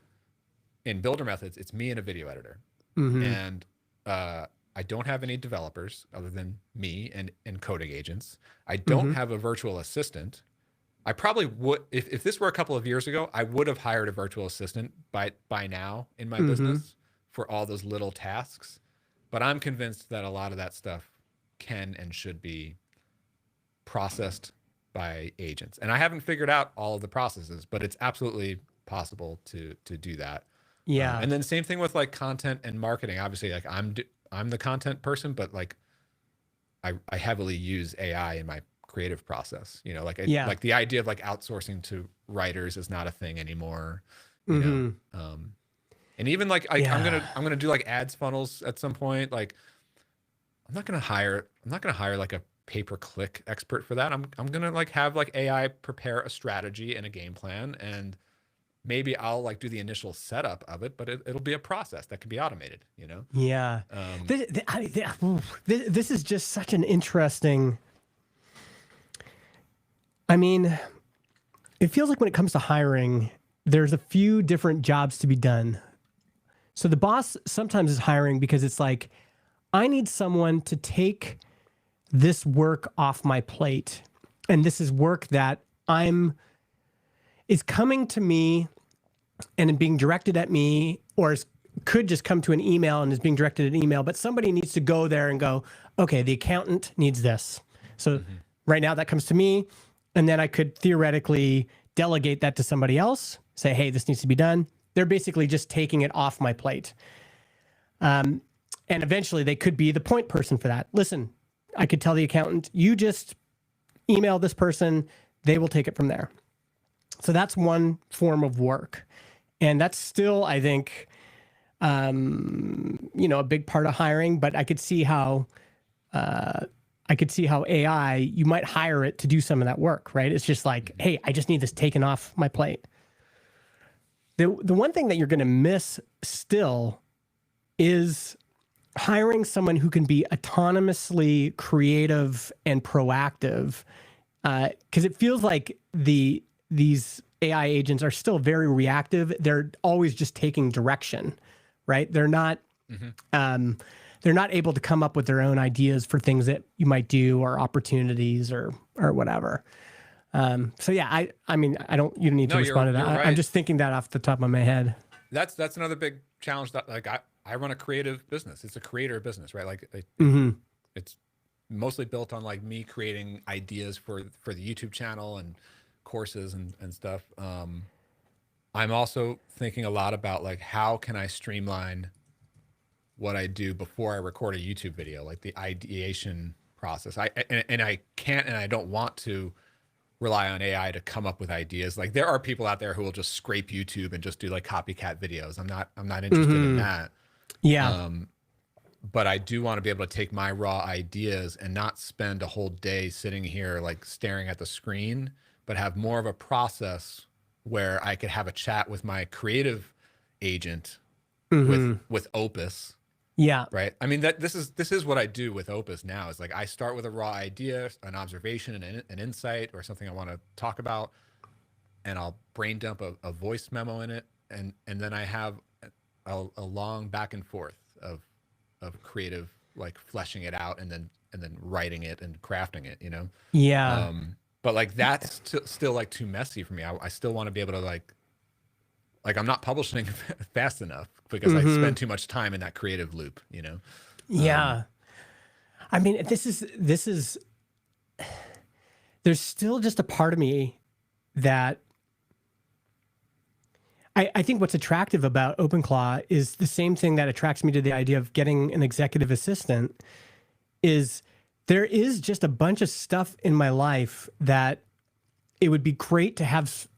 in Builder Methods, it's me and a video editor. And I don't have any developers other than me and coding agents. I don't have a virtual assistant. I probably would, if this were a couple of years ago, I would have hired a virtual assistant by now in my business for all those little tasks. But I'm convinced that a lot of that stuff can and should be processed by agents. And I haven't figured out all of the processes, but it's absolutely possible to do that. Yeah. And then same thing with like content and marketing. Obviously, like I'm the content person, but like I heavily use AI in my creative process. You know, like like the idea of like outsourcing to writers is not a thing anymore. You know, and even like I'm gonna do like ads funnels at some point. Like I'm not gonna hire like a pay-per-click expert for that. I'm gonna like have like AI prepare a strategy and a game plan, and maybe I'll like do the initial setup of it, but it'll be a process that can be automated, you know? Yeah. This is just such an interesting, I mean, it feels like when it comes to hiring, there's a few different jobs to be done. So the boss sometimes is hiring because it's like, I need someone to take this work off my plate. And this is work that is coming to me and being directed at me, or could just come to an email and is being directed at an email, but somebody needs to go there and go, okay, the accountant needs this. So right now that comes to me, and then I could theoretically delegate that to somebody else, say, hey, this needs to be done. They're basically just taking it off my plate. And eventually they could be the point person for that. Listen, I could tell the accountant, you just email this person, they will take it from there. So that's one form of work. And that's still, I think, a big part of hiring, but I could see how AI, you might hire it to do some of that work, right? It's just like, hey, I just need this taken off my plate. The one thing that you're going to miss still is hiring someone who can be autonomously creative and proactive, because it feels like these AI agents are still very reactive. They're always just taking direction, right? They're not able to come up with their own ideas for things that you might do or opportunities or whatever. So yeah, I mean, you don't need to respond to that. Right. I'm just thinking that off the top of my head. That's another big challenge that like I run a creative business. It's a creator business, right? Like it's mostly built on like me creating ideas for the YouTube channel and courses and stuff. I'm also thinking a lot about like, how can I streamline what I do before I record a YouTube video, like the ideation process. I can't, and I don't want to rely on AI to come up with ideas. Like there are people out there who will just scrape YouTube and just do like copycat videos. I'm not interested in that. Yeah. But I do want to be able to take my raw ideas and not spend a whole day sitting here like staring at the screen, but have more of a process where I could have a chat with my creative agent with Opus. Yeah. Right. I mean, this is what I do with Opus now. Is like I start with a raw idea, an observation, an insight, or something I want to talk about, and I'll brain dump a voice memo in it, and then I have a long back and forth of creative, like fleshing it out, and then writing it and crafting it. You know. Yeah. But like that's still like too messy for me. I still want to be able to like I'm not publishing fast enough because I spend too much time in that creative loop, you know? Yeah. I mean, there's still just a part of me that I think what's attractive about OpenClaw is the same thing that attracts me to the idea of getting an executive assistant. Is there is just a bunch of stuff in my life that it would be great to have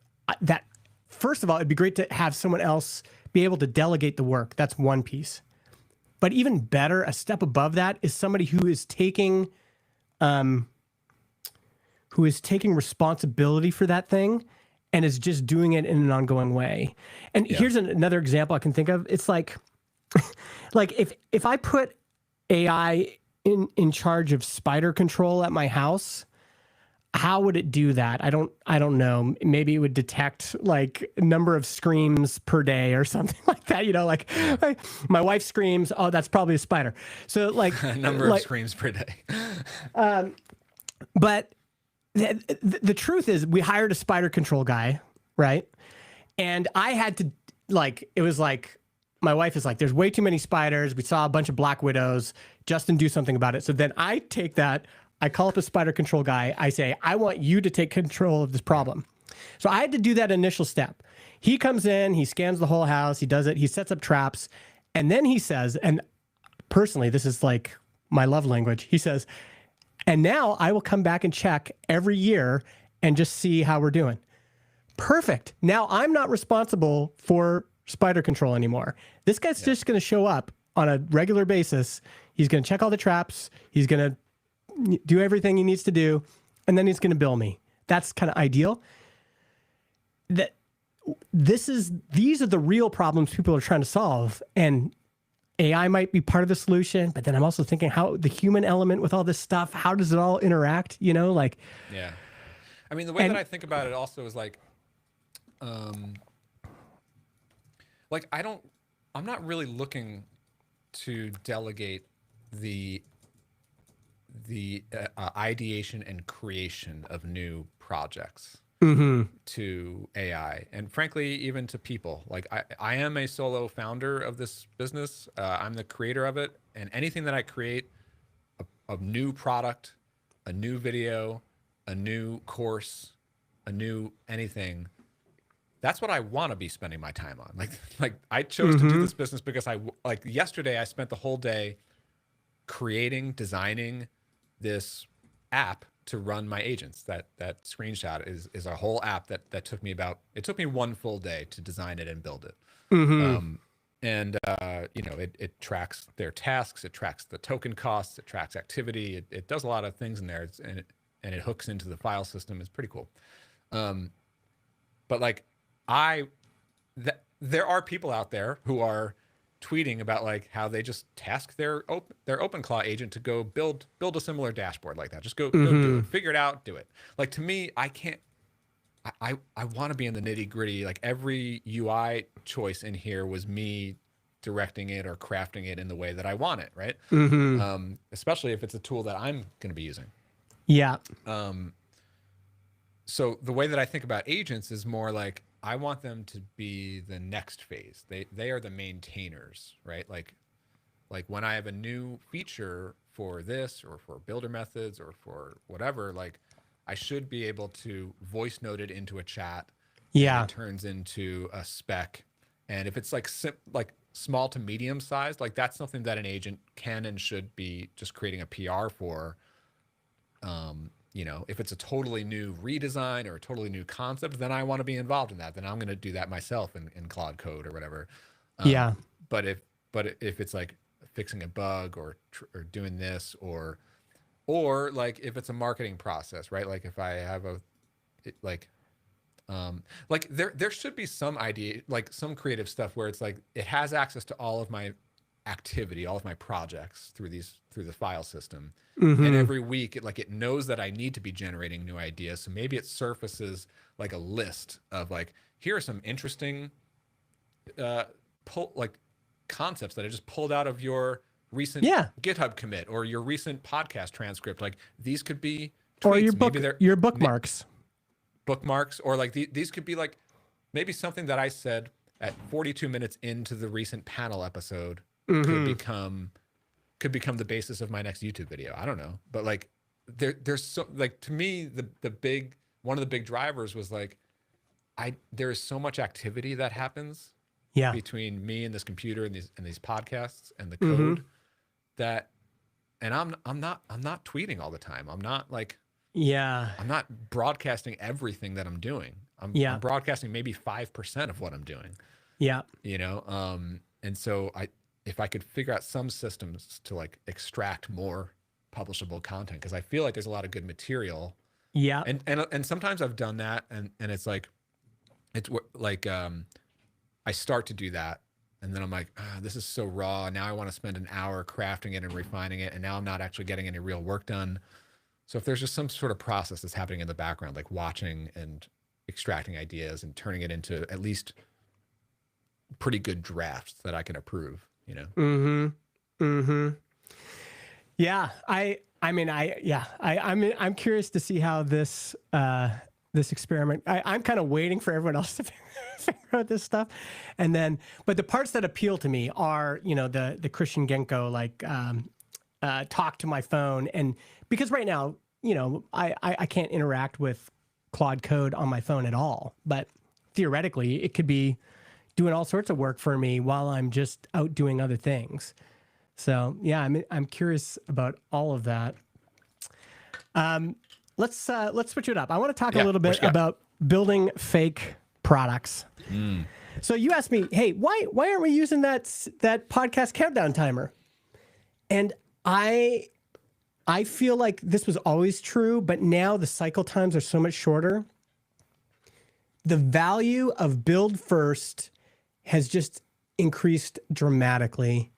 that. First of all, it'd be great to have someone else be able to delegate the work. That's one piece. But even better, a step above that is somebody who is taking who is taking responsibility for that thing and is just doing it in an ongoing way. And here's another example I can think of. It's like if I put AI in charge of spider control at my house, how would it do that? I don't know. Maybe it would detect like number of screams per day or something like that. You know, like my wife screams, oh, that's probably a spider. So like number of screams per day. But the truth is, we hired a spider control guy, right? And I had to it was like, my wife is like, there's way too many spiders. We saw a bunch of black widows. Justin, do something about it. So then I take that. I call up a spider control guy. I say, I want you to take control of this problem. So I had to do that initial step. He comes in, he scans the whole house, he does it, he sets up traps. And then he says, and personally, this is like my love language. He says, and now I will come back and check every year and just see how we're doing. Perfect. Now I'm not responsible for spider control anymore. This guy's just going to show up on a regular basis. He's going to check all the traps. He's going to do everything he needs to do, and then he's going to bill me. That's kind of ideal. These are the real problems people are trying to solve, and AI might be part of the solution. But then I'm also thinking, how the human element with all this stuff, how does it all interact? You know, like I mean, the way that I think about it also is like I'm not really looking to delegate the ideation and creation of new projects to AI, and frankly, even to people. Like I am a solo founder of this business. I'm the creator of it, and anything that I create, a new product, a new video, a new course, a new anything, that's what I want to be spending my time on. Like I chose to do this business because yesterday I spent the whole day creating, designing this app to run my agents. That screenshot is a whole app that took me one full day to design it and build it. It tracks their tasks, it tracks the token costs, it tracks activity, it does a lot of things in there, and it hooks into the file system. It's pretty cool. But like there are people out there who are tweeting about like how they just task their OpenClaw agent to go build a similar dashboard like that. Just go do it, figure it out, do it. Like, to me, I can't. I want to be in the nitty gritty. Like, every UI choice in here was me directing it or crafting it in the way that I want it, right? Especially if it's a tool that I'm going to be using. Yeah. So the way that I think about agents is more like, I want them to be the next phase. They are the maintainers, right? Like when I have a new feature for this or for builder methods or for whatever, like I should be able to voice note it into a chat. Yeah. It turns into a spec. And if it's like small to medium sized, like that's something that an agent can and should be just creating a PR for. If it's a totally new redesign or a totally new concept, then I want to be involved in that. Then I'm going to do that myself in Claude Code or whatever. But if it's like fixing a bug or doing this or like if it's a marketing process, right? Like if I have there should be some idea, like some creative stuff where it's like it has access to all of my activity, all of my projects through the file system. And every week it knows that I need to be generating new ideas. So maybe it surfaces like a list of like, here are some interesting concepts that I just pulled out of your recent GitHub commit or your recent podcast transcript. Like, these could be tweets. Or your bookmarks. Bookmarks, or like these could be like maybe something that I said at 42 minutes into the recent panel episode could become the basis of my next YouTube video. I don't know, but like there's so, like, to me, one of the big drivers was like there is so much activity that happens between me and this computer and these podcasts and the code that, and I'm not tweeting all the time. I'm not broadcasting everything that I'm doing. I'm broadcasting maybe 5% of what I'm doing. Yeah. And so if I could figure out some systems to like extract more publishable content, because I feel like there's a lot of good material Yeah. And sometimes I've done that, and it's like I start to do that, and then I'm like, this is so raw. Now I want to spend an hour crafting it and refining it, and now I'm not actually getting any real work done. So if there's just some sort of process that's happening in the background, like watching and extracting ideas and turning it into at least pretty good drafts that I can approve, you know? Mm-hmm. Mm-hmm. Yeah. I'm curious to see how this experiment, I'm kind of waiting for everyone else to figure out this stuff. And then, but the parts that appeal to me are, you know, the Christian Genko, like, talk to my phone. And because right now, you know, I can't interact with Claude Code on my phone at all, but theoretically it could be doing all sorts of work for me while I'm just out doing other things. So yeah, I'm curious about all of that. Let's switch it up. I want to talk a little bit about building fake products. So you asked me, hey, why aren't we using that podcast countdown timer? And I feel like this was always true, but now the cycle times are so much shorter. The value of build first has just increased dramatically.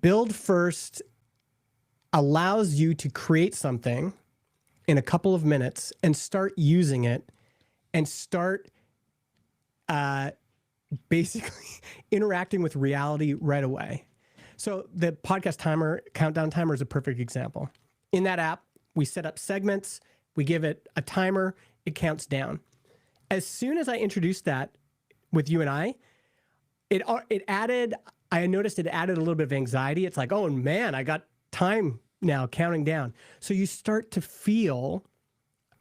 Build first allows you to create something in a couple of minutes and start using it and start basically interacting with reality right away. So the podcast countdown timer is a perfect example. In that app, we set up segments, we give it a timer, it counts down. As soon as I introduced that with you and I noticed it added a little bit of anxiety. It's like, oh man, I got time now counting down. So you start to feel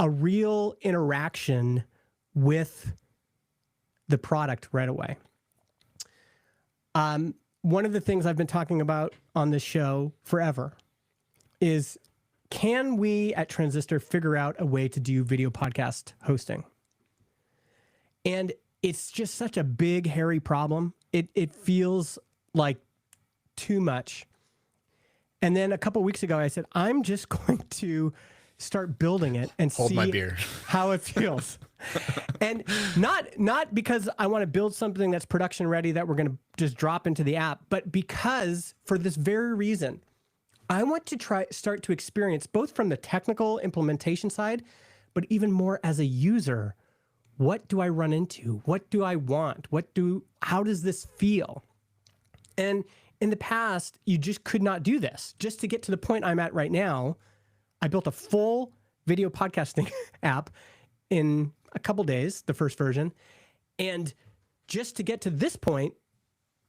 a real interaction with the product right away. One of the things I've been talking about on this show forever is, can we at Transistor figure out a way to do video podcast hosting? And it's just such a big, hairy problem. It feels like too much. And then a couple weeks ago, I said, I'm just going to start building it and Hold see my beer. How it feels. And not because I want to build something that's production ready that we're going to just drop into the app, but because for this very reason, I want to start to experience, both from the technical implementation side, but even more as a user. What do I run into? What do I want? How does this feel? And in the past, you just could not do this. Just to get to the point I'm at right now, I built a full video podcasting app in a couple days, the first version. And just to get to this point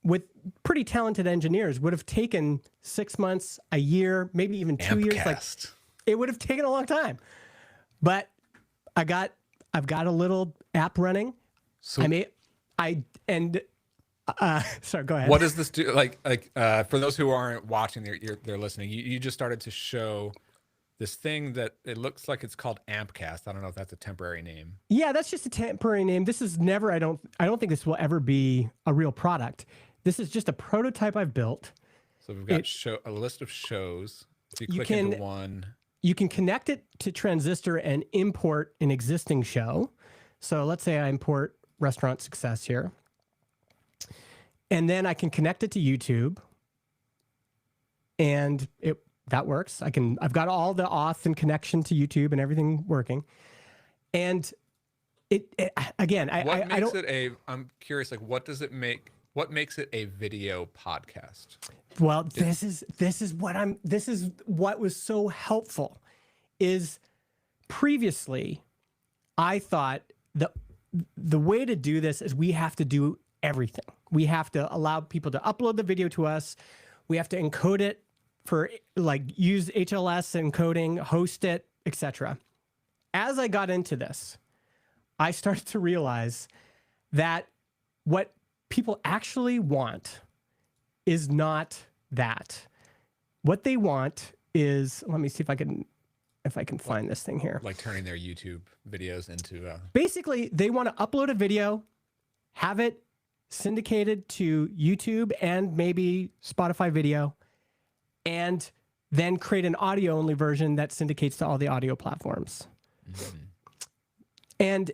with pretty talented engineers would have taken 6 months, a year, maybe even 2 years. Like, it would have taken a long time. But I've got a little app running. So sorry, go ahead. What does this do? Like for those who aren't watching, they're listening. You just started to show this thing that it looks like it's called Ampcast. I don't know if that's a temporary name. Yeah, that's just a temporary name. This is never, I don't think this will ever be a real product. This is just a prototype I've built. So we've got a list of shows. So you click into one. You can connect it to Transistor and import an existing show. So let's say I import Restaurant Success here. And then I can connect it to YouTube. And that works. I've got all the auth and connection to YouTube and everything working. And I'm curious, like, what makes it a video podcast? Well, this is what was so helpful is previously I thought the way to do this is we have to do everything. We have to allow people to upload the video to us. We have to encode it for, like, use HLS encoding, host it, etc. As I got into this, I started to realize that what people actually want is not that. What they want is, let me see if I can find this thing here. Like turning their YouTube videos into basically, they want to upload a video, have it syndicated to YouTube and maybe Spotify video, and then create an audio only version that syndicates to all the audio platforms. And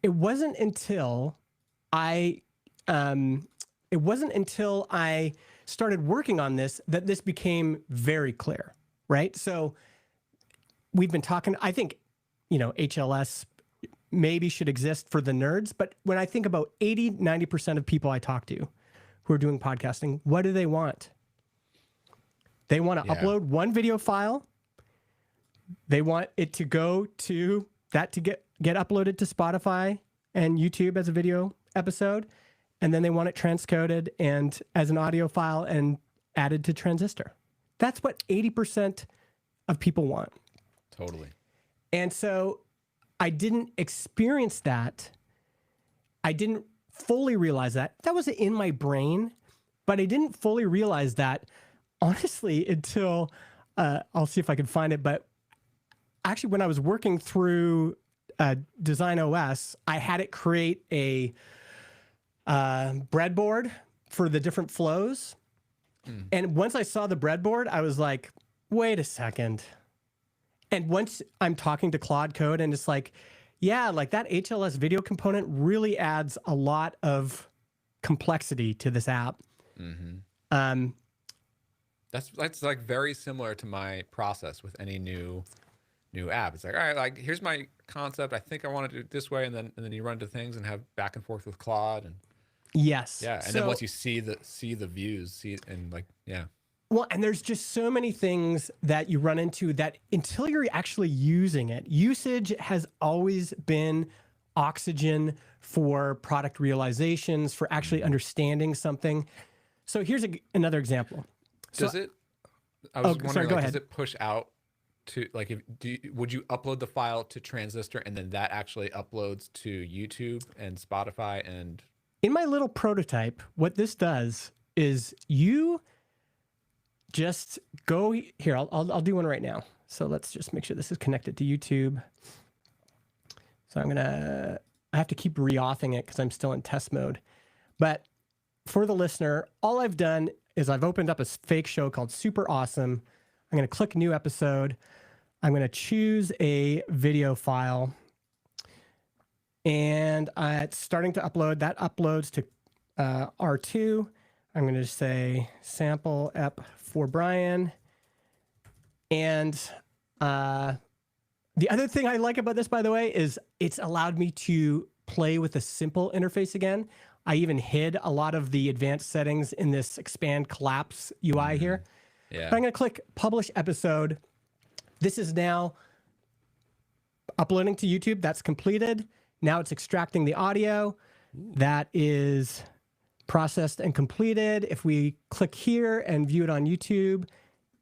it wasn't until I started working on this that this became very clear, right? So we've been talking, I think, HLS maybe should exist for the nerds, but when I think about 80-90% of people I talk to who are doing podcasting, what do they want? They want to upload one video file. They want it to go to that to get uploaded to Spotify and YouTube as a video episode, and then they want it transcoded and as an audio file and added to Transistor. That's what 80% of people want. Totally. And so I didn't experience that. I didn't fully realize that. That was in my brain, but I didn't fully realize that, honestly, until I'll see if I can find it. But actually, when I was working through Design OS, I had it create a breadboard for the different flows. And once I saw the breadboard, I was like, wait a second. And once I'm talking to Claude Code and it's like, yeah, like that HLS video component really adds a lot of complexity to this app. That's like very similar to my process with any new app. It's like, all right, like here's my concept. I think I want to do it this way, and then you run into things and have back and forth with Claude and yes, yeah, and then once you see the views, Well, and there's just so many things that you run into that until you're actually using it, usage has always been oxygen for product realizations, for actually understanding something. So here's another example. Does it? I was wondering, sorry, go ahead. Does it push out to like would you upload the file to Transistor and then that actually uploads to YouTube and Spotify and? In my little prototype, what this does is you just go here. I'll do one right now. So let's just make sure this is connected to YouTube. So I have to keep re-authing it because I'm still in test mode. But for the listener, all I've done is I've opened up a fake show called Super Awesome. I'm going to click new episode. I'm going to choose a video file. And it's starting to upload. That uploads to R2. I'm going to say sample ep for Brian. And the other thing I like about this, by the way, is it's allowed me to play with a simple interface again. I even hid a lot of the advanced settings in this expand collapse UI here. Yeah. But I'm going to click publish episode. This is now uploading to YouTube. That's completed. Now it's extracting the audio. That is processed and completed. If we click here and view it on YouTube,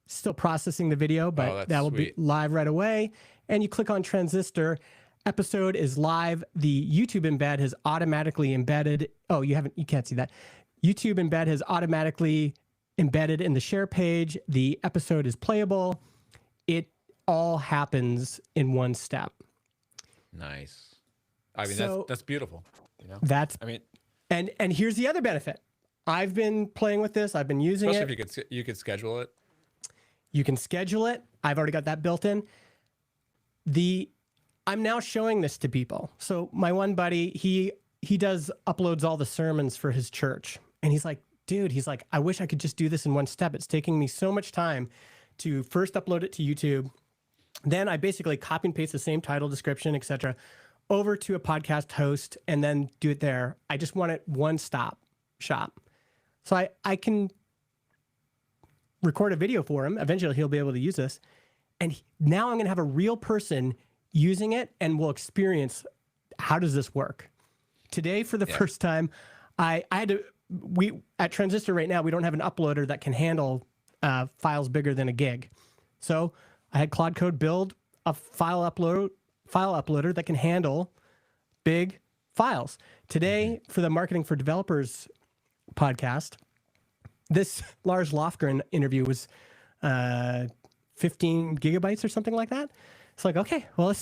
still processing the video, but that will be live right away. And you click on Transistor, episode is live. The YouTube embed has automatically embedded. Oh, you can't see that. YouTube embed has automatically embedded in the share page. The episode is playable. It all happens in one step. Nice. I mean, So- that's beautiful. You know, That's I mean, and here's the other benefit. I've been playing with this. I've been using especially it. if you could schedule it. You can schedule it. I've already got that built in. I'm now showing this to people. So my one buddy, he uploads all the sermons for his church. And he's like, dude, I wish I could just do this in one step. It's taking me so much time to first upload it to YouTube. Then I basically copy and paste the same title, description, etc., over to a podcast host and then do it there. I just want it one stop shop. So I can record a video for him. Eventually he'll be able to use this. And now I'm going to have a real person using it and we'll experience how does this work. Today, for the first time, I had to, at Transistor right now, we don't have an uploader that can handle files bigger than a gig. So I had Claude Code build a file uploader that can handle big files. Today, for the Marketing for Developers podcast, this Lars Lofgren interview was 15 gigabytes or something like that. It's like, okay, well,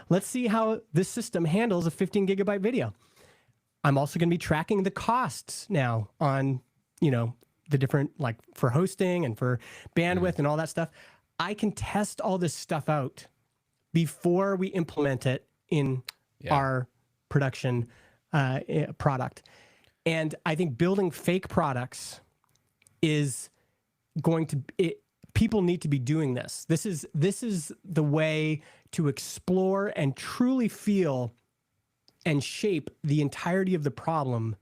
let's see how this system handles a 15 gigabyte video. I'm also going to be tracking the costs now on, the different, like for hosting and for bandwidth and all that stuff. I can test all this stuff out before we implement it in our production product. And I think building fake products is going to people need to be doing this. This is the way to explore and truly feel and shape the entirety of the problem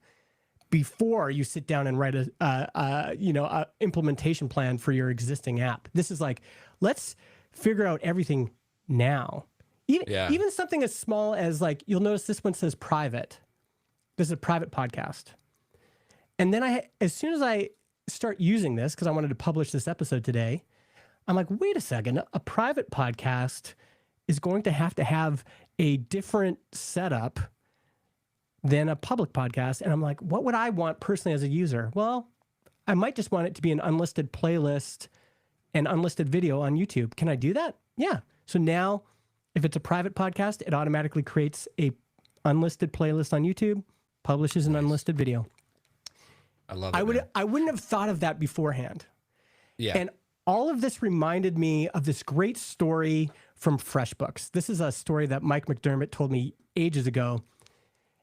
before you sit down and write a implementation plan for your existing app. This is like, let's figure out everything now. Even something as small as, like, you'll notice this one says private. This is a private podcast. And then as soon as I start using this, because I wanted to publish this episode today, I'm like, wait a second, a private podcast is going to have a different setup than a public podcast. And I'm like, what would I want personally as a user? Well, I might just want it to be an unlisted playlist and unlisted video on YouTube. Can I do that? Yeah. So now if it's a private podcast, it automatically creates a unlisted playlist on YouTube, publishes an unlisted video. I love it. I wouldn't have thought of that beforehand. Yeah. And all of this reminded me of this great story from FreshBooks. This is a story that Mike McDermott told me ages ago.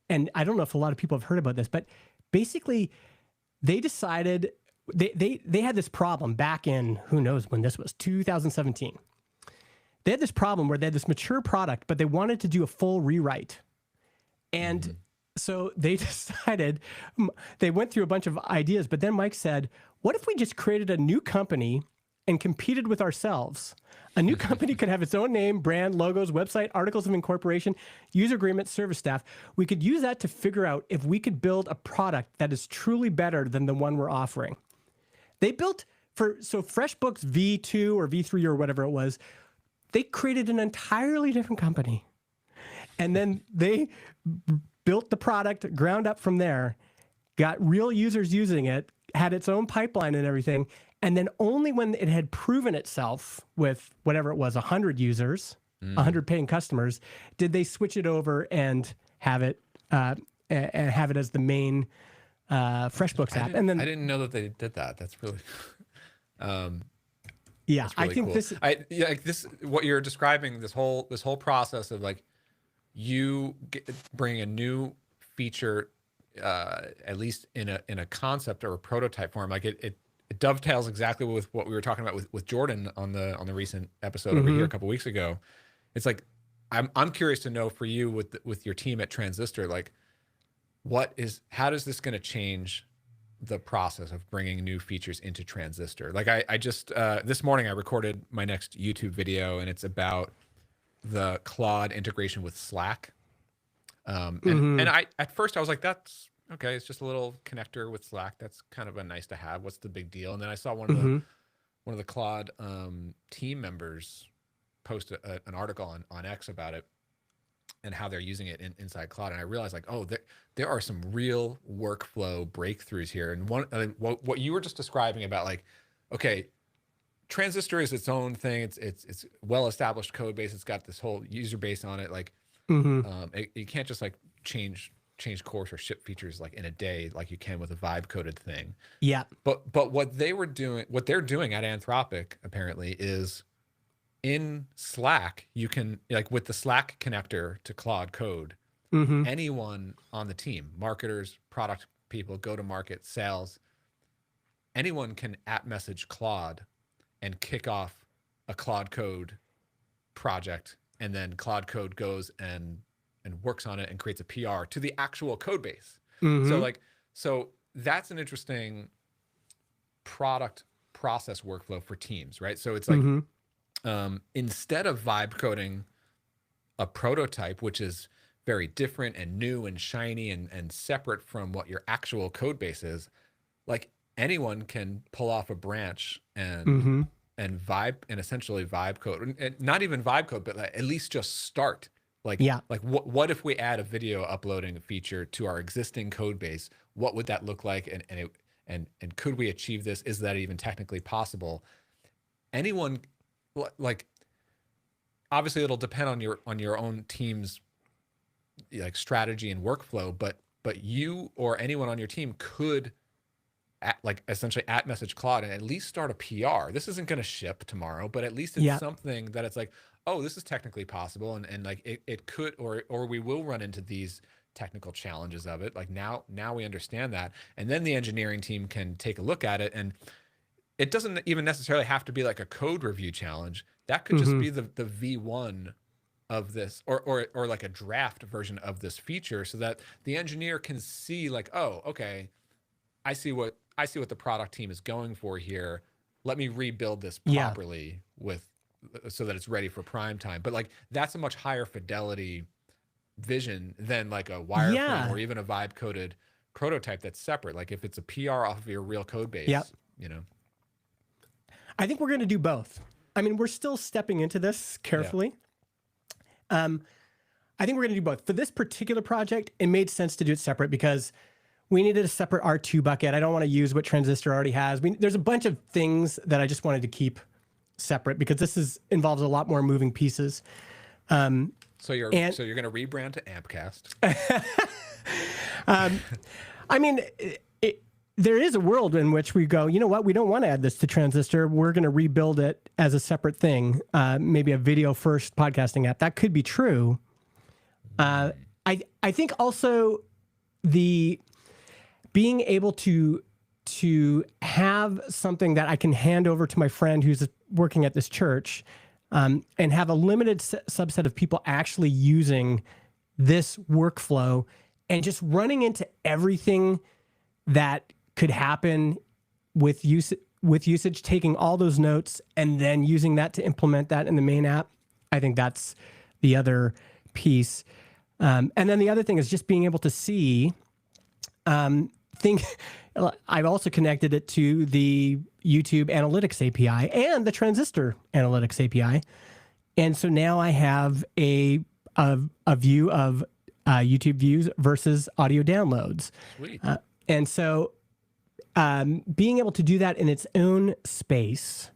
And I don't know if a lot of people have heard about this, but basically they decided they had this problem back in, who knows when this was, 2017. They had this problem where they had this mature product, but they wanted to do a full rewrite. And so they decided, they went through a bunch of ideas, but then Mike said, what if we just created a new company and competed with ourselves? A new company could have its own name, brand, logos, website, articles of incorporation, user agreement, service staff. We could use that to figure out if we could build a product that is truly better than the one we're offering. They built so FreshBooks V2 or V3 or whatever it was, they created an entirely different company. And then they built the product ground up from there, got real users using it, had its own pipeline and everything. And then only when it had proven itself with whatever it was, 100 users, 100 paying customers, did they switch it over and have it as the main FreshBooks app. And then I didn't know that they did that. That's really, yeah, that's really I think cool. What you're describing, this whole process of, like, bring a new feature, at least in a concept or a prototype form, like it dovetails exactly with what we were talking about with Jordan on the recent episode over here a couple weeks ago. It's like, I'm curious to know for you with your team at Transistor, like, how does this going to change the process of bringing new features into Transistor? Like, I just this morning I recorded my next YouTube video, and it's about the Claude integration with Slack. And I, at first I was like, that's okay. It's just a little connector with Slack. That's kind of a nice to have. What's the big deal? And then I saw one of the Claude team members post an article on X about it and how they're using it inside Claude. And I realized, like, oh, there are some real workflow breakthroughs here. And what you were just describing about, like, okay, Transistor is its own thing. It's well-established code base. It's got this whole user base on it. Like, you can't just, like, change course or ship features, like, in a day, like you can with a vibe coded thing. Yeah. But what they're doing at Anthropic apparently is, in Slack, you can, like, with the Slack connector to Claude Code, anyone on the team, marketers, product people, go to market, sales, anyone can @message Claude and kick off a Claude Code project, and then Claude Code goes and works on it and creates a PR to the actual code base. So that's an interesting product process workflow for teams, right? So it's like, instead of vibe coding a prototype, which is very different and new and shiny and separate from what your actual code base is, like, anyone can pull off a branch and vibe, and essentially vibe code, and not even vibe code, but, like, at least just start. Like, like what if we add a video uploading feature to our existing code base? What would that look like? And could we achieve this? Is that even technically possible? Anyone, like, obviously it'll depend on your own team's, like, strategy and workflow, but you or anyone on your team could essentially @message Claude and at least start a PR. This isn't going to ship tomorrow, but at least it's something that it's like, oh, this is technically possible, and like it could, or we will run into these technical challenges of it. Like now we understand that, and then the engineering team can take a look at it, and it doesn't even necessarily have to be like a code review challenge. That could just be the V1 of this, or like a draft version of this feature, so that the engineer can see like, oh, okay, I see what the product team is going for here. Let me rebuild this properly so that it's ready for prime time. But like that's a much higher fidelity vision than like a wireframe or even a vibe coded prototype that's separate. Like if it's a PR off of your real code base, you know. I think we're going to do both. I mean, we're still stepping into this carefully. I think we're going to do both. For this particular project, it made sense to do it separate because we needed a separate R2 bucket. I don't want to use what Transistor already has. There's a bunch of things that I just wanted to keep separate because this involves a lot more moving pieces. So you're going to rebrand to Ampcast. I mean, there is a world in which we go, you know what? We don't want to add this to Transistor. We're going to rebuild it as a separate thing, maybe a video first podcasting app. That could be true. I think also the being able to have something that I can hand over to my friend who's working at this church, and have a limited subset of people actually using this workflow and just running into everything that could happen with usage, taking all those notes and then using that to implement that in the main app. I think that's the other piece. And then the other thing is just being able to see, I've also connected it to the YouTube Analytics API and the Transistor Analytics API. And so now I have a view of YouTube views versus audio downloads. Sweet. And so being able to do that in its own space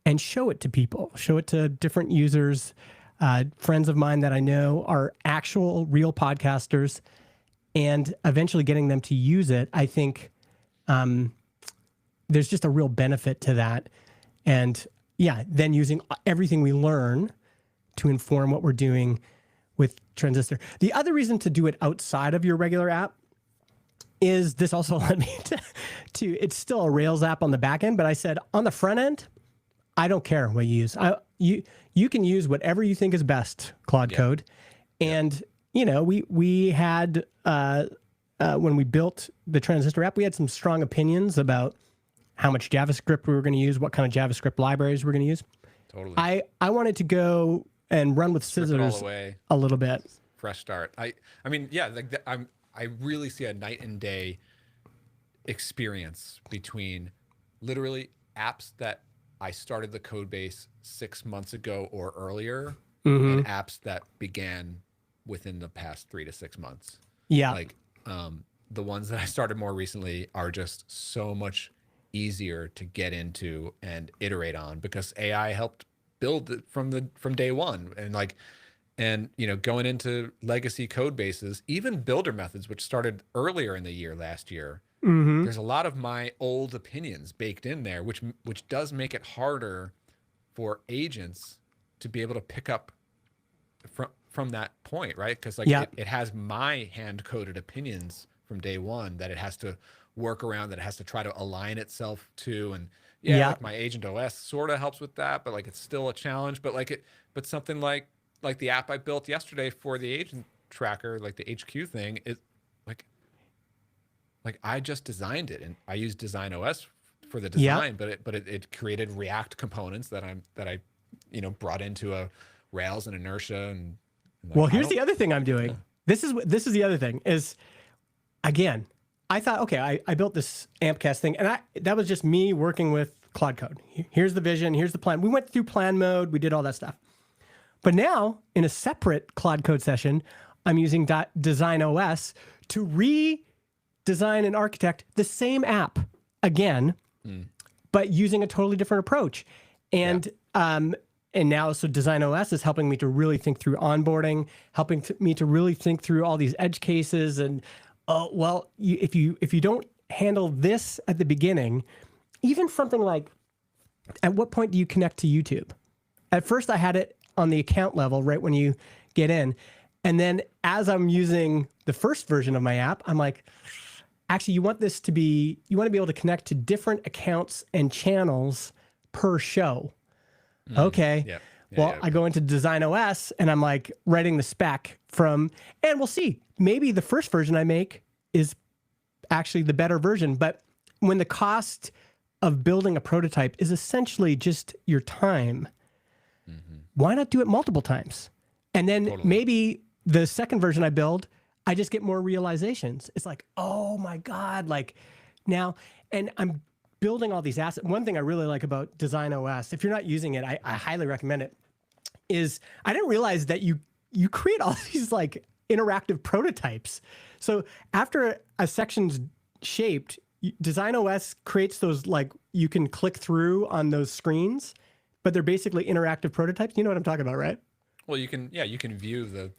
and show it to people, show it to different users, friends of mine that I know are actual real podcasters, and eventually getting them to use it, I think there's just a real benefit to that. And yeah, then using everything we learn to inform what we're doing with Transistor. The other reason to do it outside of your regular app is this also led me to it's still a Rails app on the back end, but I said on the front end, I don't care what you use. You can use whatever you think is best, Claude Code. And you know, we had when we built the Transistor app, we had some strong opinions about how much JavaScript we were going to use, what kind of JavaScript libraries we're going to use. Totally. I wanted to go and run with scissors a little bit. Fresh start. I mean, yeah, like I really see a night and day experience between literally apps that I started the code base 6 months ago or earlier, and apps that began within the past 3 to 6 months. Yeah. Like the ones that I started more recently are just so much easier to get into and iterate on because AI helped build it from day one. And you know, going into legacy code bases, even builder methods, which started earlier in the year last year, there's a lot of my old opinions baked in there, which does make it harder for agents to be able to pick up from that point, right? Because like it has my hand-coded opinions from day one that it has to work around, that it has to try to align itself to, and like my Agent OS sort of helps with that, but like it's still a challenge. But but something like the app I built yesterday for the agent tracker, like the HQ thing, is like I just designed it and I used Design OS for the design, but it created React components that I brought into a Rails and Inertia and like, well, here's the other thing I'm doing. This is the other thing is, again, I thought, okay, I built this Ampcast thing, and that was just me working with Claude Code. Here's the vision, here's the plan. We went through plan mode, we did all that stuff. But now, in a separate Claude Code session, I'm using Design OS to redesign and architect the same app again, but using a totally different approach. And now, so Design OS is helping me to really think through onboarding, helping me to really think through all these edge cases. And if you don't handle this at the beginning, even something like, at what point do you connect to YouTube? At first, I had it on the account level right when you get in. And then as I'm using the first version of my app, I'm like, actually, you want to be able to connect to different accounts and channels per show. Okay. Yeah. Well, I go into Design OS and I'm like writing the spec and we'll see. Maybe the first version I make is actually the better version. But when the cost of building a prototype is essentially just your time, why not do it multiple times? And then maybe the second version I build, I just get more realizations. It's like, oh my God, like now, and I'm building all these assets. One thing I really like about Design OS, if you're not using it, I highly recommend it, is I didn't realize that you create all these like interactive prototypes. So after a section's shaped, Design OS creates those, like you can click through on those screens, but they're basically interactive prototypes. You know what I'm talking about, right? Well, you can view the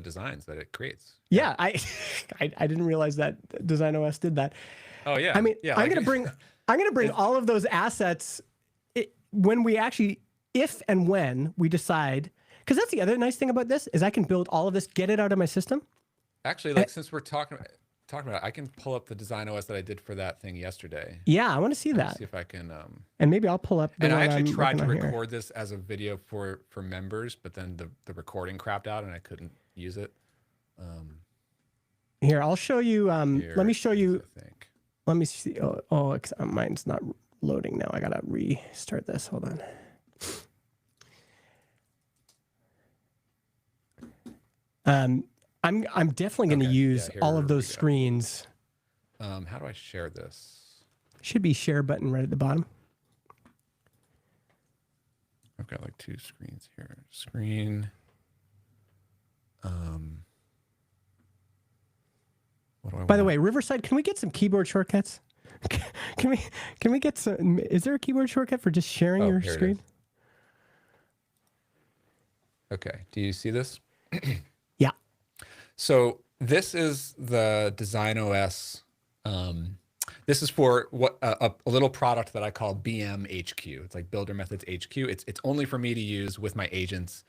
designs that it creates. Yeah, I didn't realize that Design OS did that. Oh yeah. I mean, yeah, I'm gonna bring all of those assets when we actually, if and when we decide, because that's the other nice thing about this is I can build all of this, get it out of my system. Actually, like since we're talking about it, I can pull up the Design OS that I did for that thing yesterday. Yeah, I want to see that. See if I can. And maybe I'll pull up. And I actually tried to record this as a video for members, but then the recording crapped out and I couldn't use it. Here, I'll show you. Let me show you. I think. Let me see. Oh, mine's not loading now. I gotta restart this. Hold on. I'm definitely going to use all of those screens. How do I share this? Should be share button right at the bottom. I've got like two screens here. Screen. What do I By the way, Riverside, can we get some keyboard shortcuts? Can we get some? Is there a keyboard shortcut for just sharing your screen? Okay. Do you see this? Yeah. So this is the Design OS. This is for what a little product that I call BM HQ. It's like Builder Methods HQ. It's only for me to use with my agents.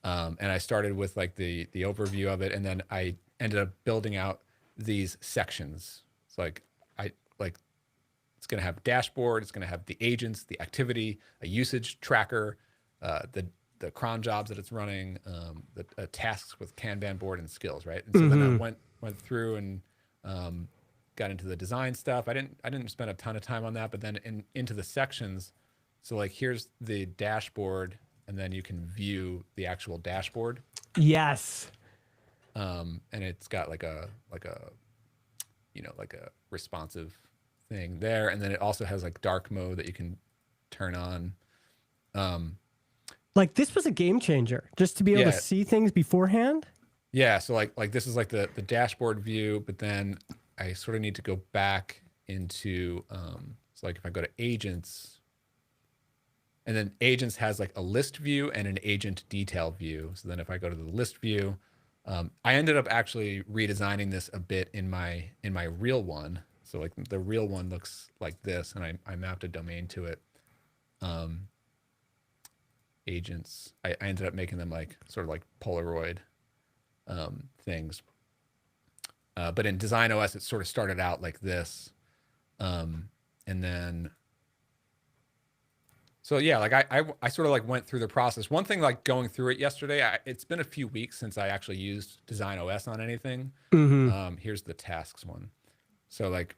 And I started with like the overview of it, and then I ended up building out these sections. It's like it's going to have dashboard. It's going to have the agents, the activity, a usage tracker, the cron jobs that it's running, the tasks with Kanban board and skills, right? And so then I went through and got into the design stuff. I didn't spend a ton of time on that, but then into the sections. So like here's the dashboard, and then you can view the actual dashboard. Yes. And it's got like a responsive thing there, and then it also has like dark mode that you can turn on. Like this was a game changer, just to be able to see things beforehand. Yeah, so like this is like the dashboard view, but then I sort of need to go back into so like if I go to agents, and then agents has like a list view and an agent detail view. So then if I go to the list view, I ended up actually redesigning this a bit in my real one. So like the real one looks like this, and I mapped a domain to it. Agents, I ended up making them like sort of like Polaroid things. But in Design OS, it sort of started out like this. And then, so yeah, like I sort of like went through the process. One thing like going through it yesterday, it's been a few weeks since I actually used Design OS on anything. Here's the tasks one. So like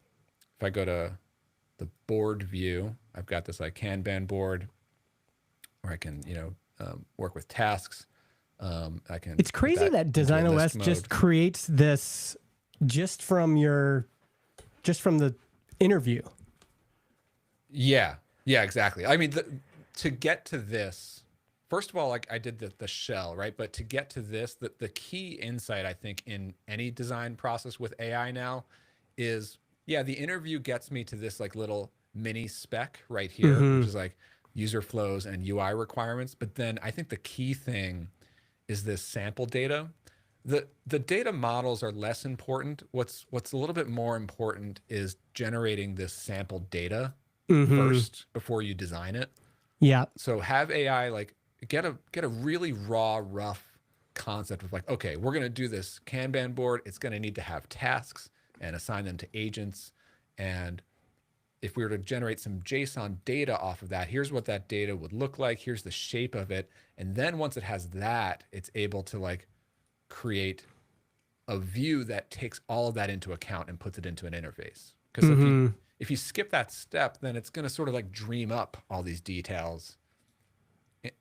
if I go to the board view, I've got this like Kanban board where I can, work with tasks. I can. It's crazy that Design OS just creates this just from the interview. Yeah, exactly. I mean, to get to this, first of all, like I did the shell, right? But to get to this, the key insight I think in any design process with AI now is, the interview gets me to this like little mini spec right here, which is like user flows and UI requirements. But then I think the key thing is this sample data. The data models are less important. What's a little bit more important is generating this sample data first before you design it. Yeah. So have AI like get a really raw, rough concept of like, okay, we're going to do this Kanban board. It's going to need to have tasks and assign them to agents. And if we were to generate some JSON data off of that, here's what that data would look like. Here's the shape of it. And then once it has that, it's able to like create a view that takes all of that into account and puts it into an interface. Because if you skip that step, then it's going to sort of like dream up all these details,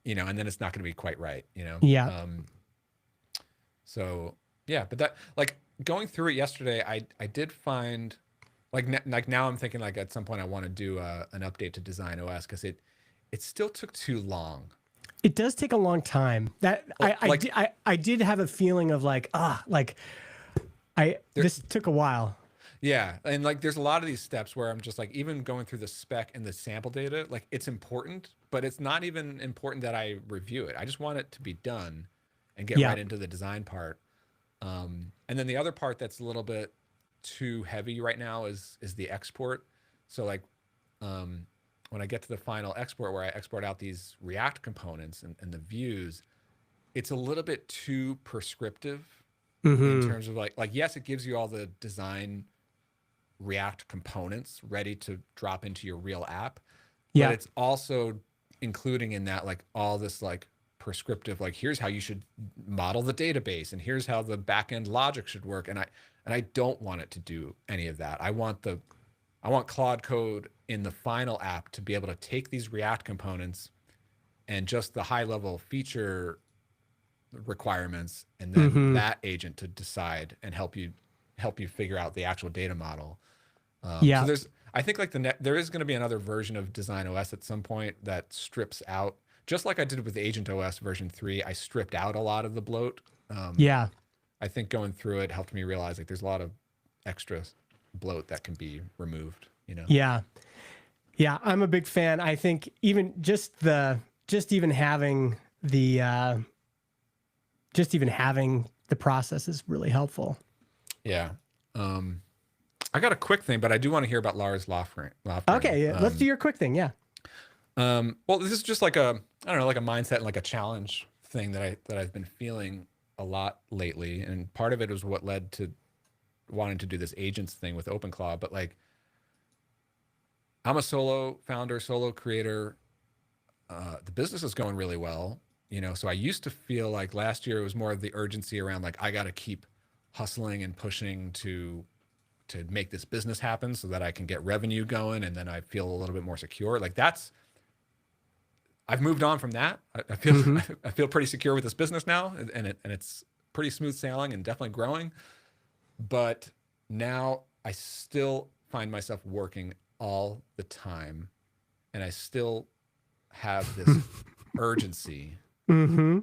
you know, and then it's not going to be quite right, you know? Yeah. So yeah, but that, like, going through it yesterday, I did find like now I'm thinking like at some point I want to do an update to Design OS because it still took too long. It does take a long time. That I did have a feeling of like, this took a while. Yeah, and like there's a lot of these steps where I'm just like, even going through the spec and the sample data, like it's important, but it's not even important that I review it. I just want it to be done and get right into the design part. And then the other part that's a little bit too heavy right now is the export. So like when I get to the final export where I export out these React components and the views, it's a little bit too prescriptive in terms of like yes, it gives you all the design React components ready to drop into your real app, but it's also including in that like all this like prescriptive, like here's how you should model the database and here's how the backend logic should work, and I don't want it to do any of that. I want Claude Code in the final app to be able to take these React components and just the high level feature requirements, and then that agent to decide and help you figure out the actual data model. So I think like there is going to be another version of Design OS at some point that strips out, just like I did with Agent OS version 3. I stripped out a lot of the bloat. I think going through it helped me realize like there's a lot of extra bloat that can be removed, you know? Yeah. I'm a big fan. I think even even having the process is really helpful. Yeah. I got a quick thing, but I do want to hear about Lars Lofgren. Okay, let's do your quick thing. Yeah. Well, this is just like a mindset and like a challenge thing that I've been feeling a lot lately, and part of it was what led to wanting to do this agents thing with OpenClaw. But like, I'm a solo founder, solo creator. The business is going really well, you know. So I used to feel like last year it was more of the urgency around like I got to keep hustling and pushing to make this business happen so that I can get revenue going, and then I feel a little bit more secure. Like I've moved on from that. I feel I feel pretty secure with this business now, and it's pretty smooth sailing and definitely growing. But now I still find myself working all the time, and I still have this urgency. And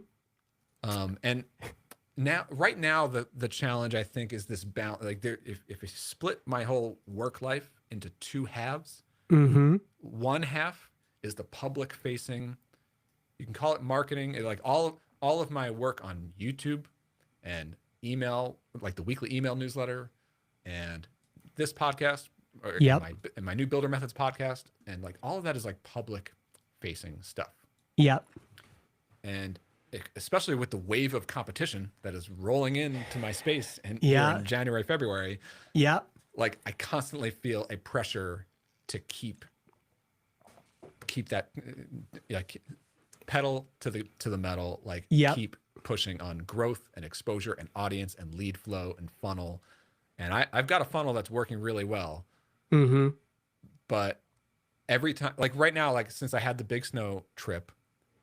right now, the challenge I think is this balance. Like if I split my whole work life into two halves, one half is the public facing, you can call it marketing, like all of my work on YouTube and email, like the weekly email newsletter and this podcast, or and my new Builder Methods podcast, and like all of that is like public facing stuff. And especially with the wave of competition that is rolling into my space in January, February. Like I constantly feel a pressure to keep that like pedal to the metal, like keep pushing on growth and exposure and audience and lead flow and funnel. And I've got a funnel that's working really well. But every time, like right now, like since I had the Big Snow trip,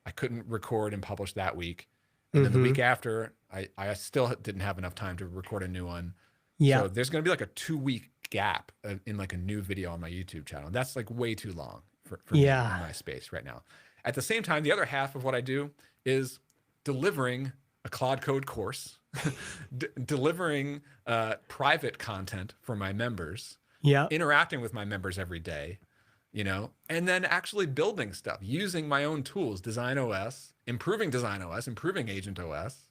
I couldn't record and publish that week. And then the week after, I still didn't have enough time to record a new one. So there's going to be like a 2-week gap in like a new video on my YouTube channel. That's like way too long for me in my space right now. At the same time, the other half of what I do is delivering a Claude Code course, delivering private content for my members, interacting with my members every day, you know, and then actually building stuff using my own tools, Design OS, improving Agent OS.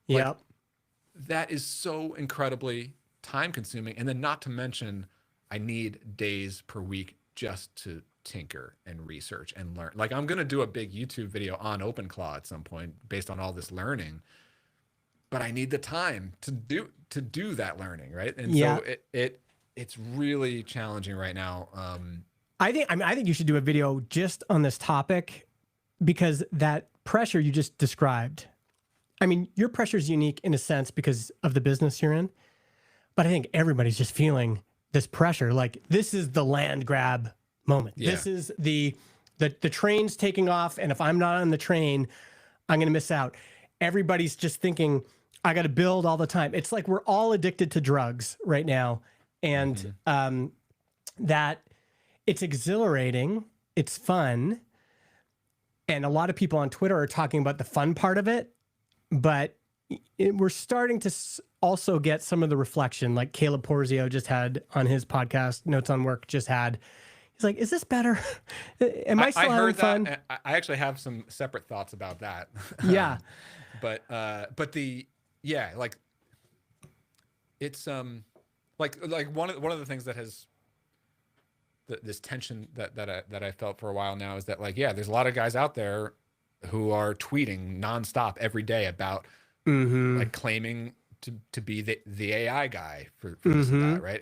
That is so incredibly time consuming. And then not to mention, I need days per week just to tinker and research and learn. Like I'm going to do a big YouTube video on OpenClaw at some point based on all this learning, but I need the time to do that learning, right? And so it's really challenging right now. I think you should do a video just on this topic, because that pressure you just described, I mean, your pressure is unique in a sense because of the business you're in, but I think everybody's just feeling this pressure. Like, this is the land grab moment. Yeah. This is the train's taking off, and if I'm not on the train, I'm going to miss out. Everybody's just thinking, I got to build all the time. It's like we're all addicted to drugs right now, and that it's exhilarating, it's fun, and a lot of people on Twitter are talking about the fun part of it, but we're starting to also get some of the reflection, like Caleb Porzio just had on his podcast, Notes on Work, just had. He's like, is this better? Am I still having fun? I actually have some separate thoughts about that. Yeah. But like it's like one of the things that has this tension that I felt for a while now is that, like, yeah, there's a lot of guys out there who are tweeting nonstop every day about like claiming to be the AI guy for this and that, right?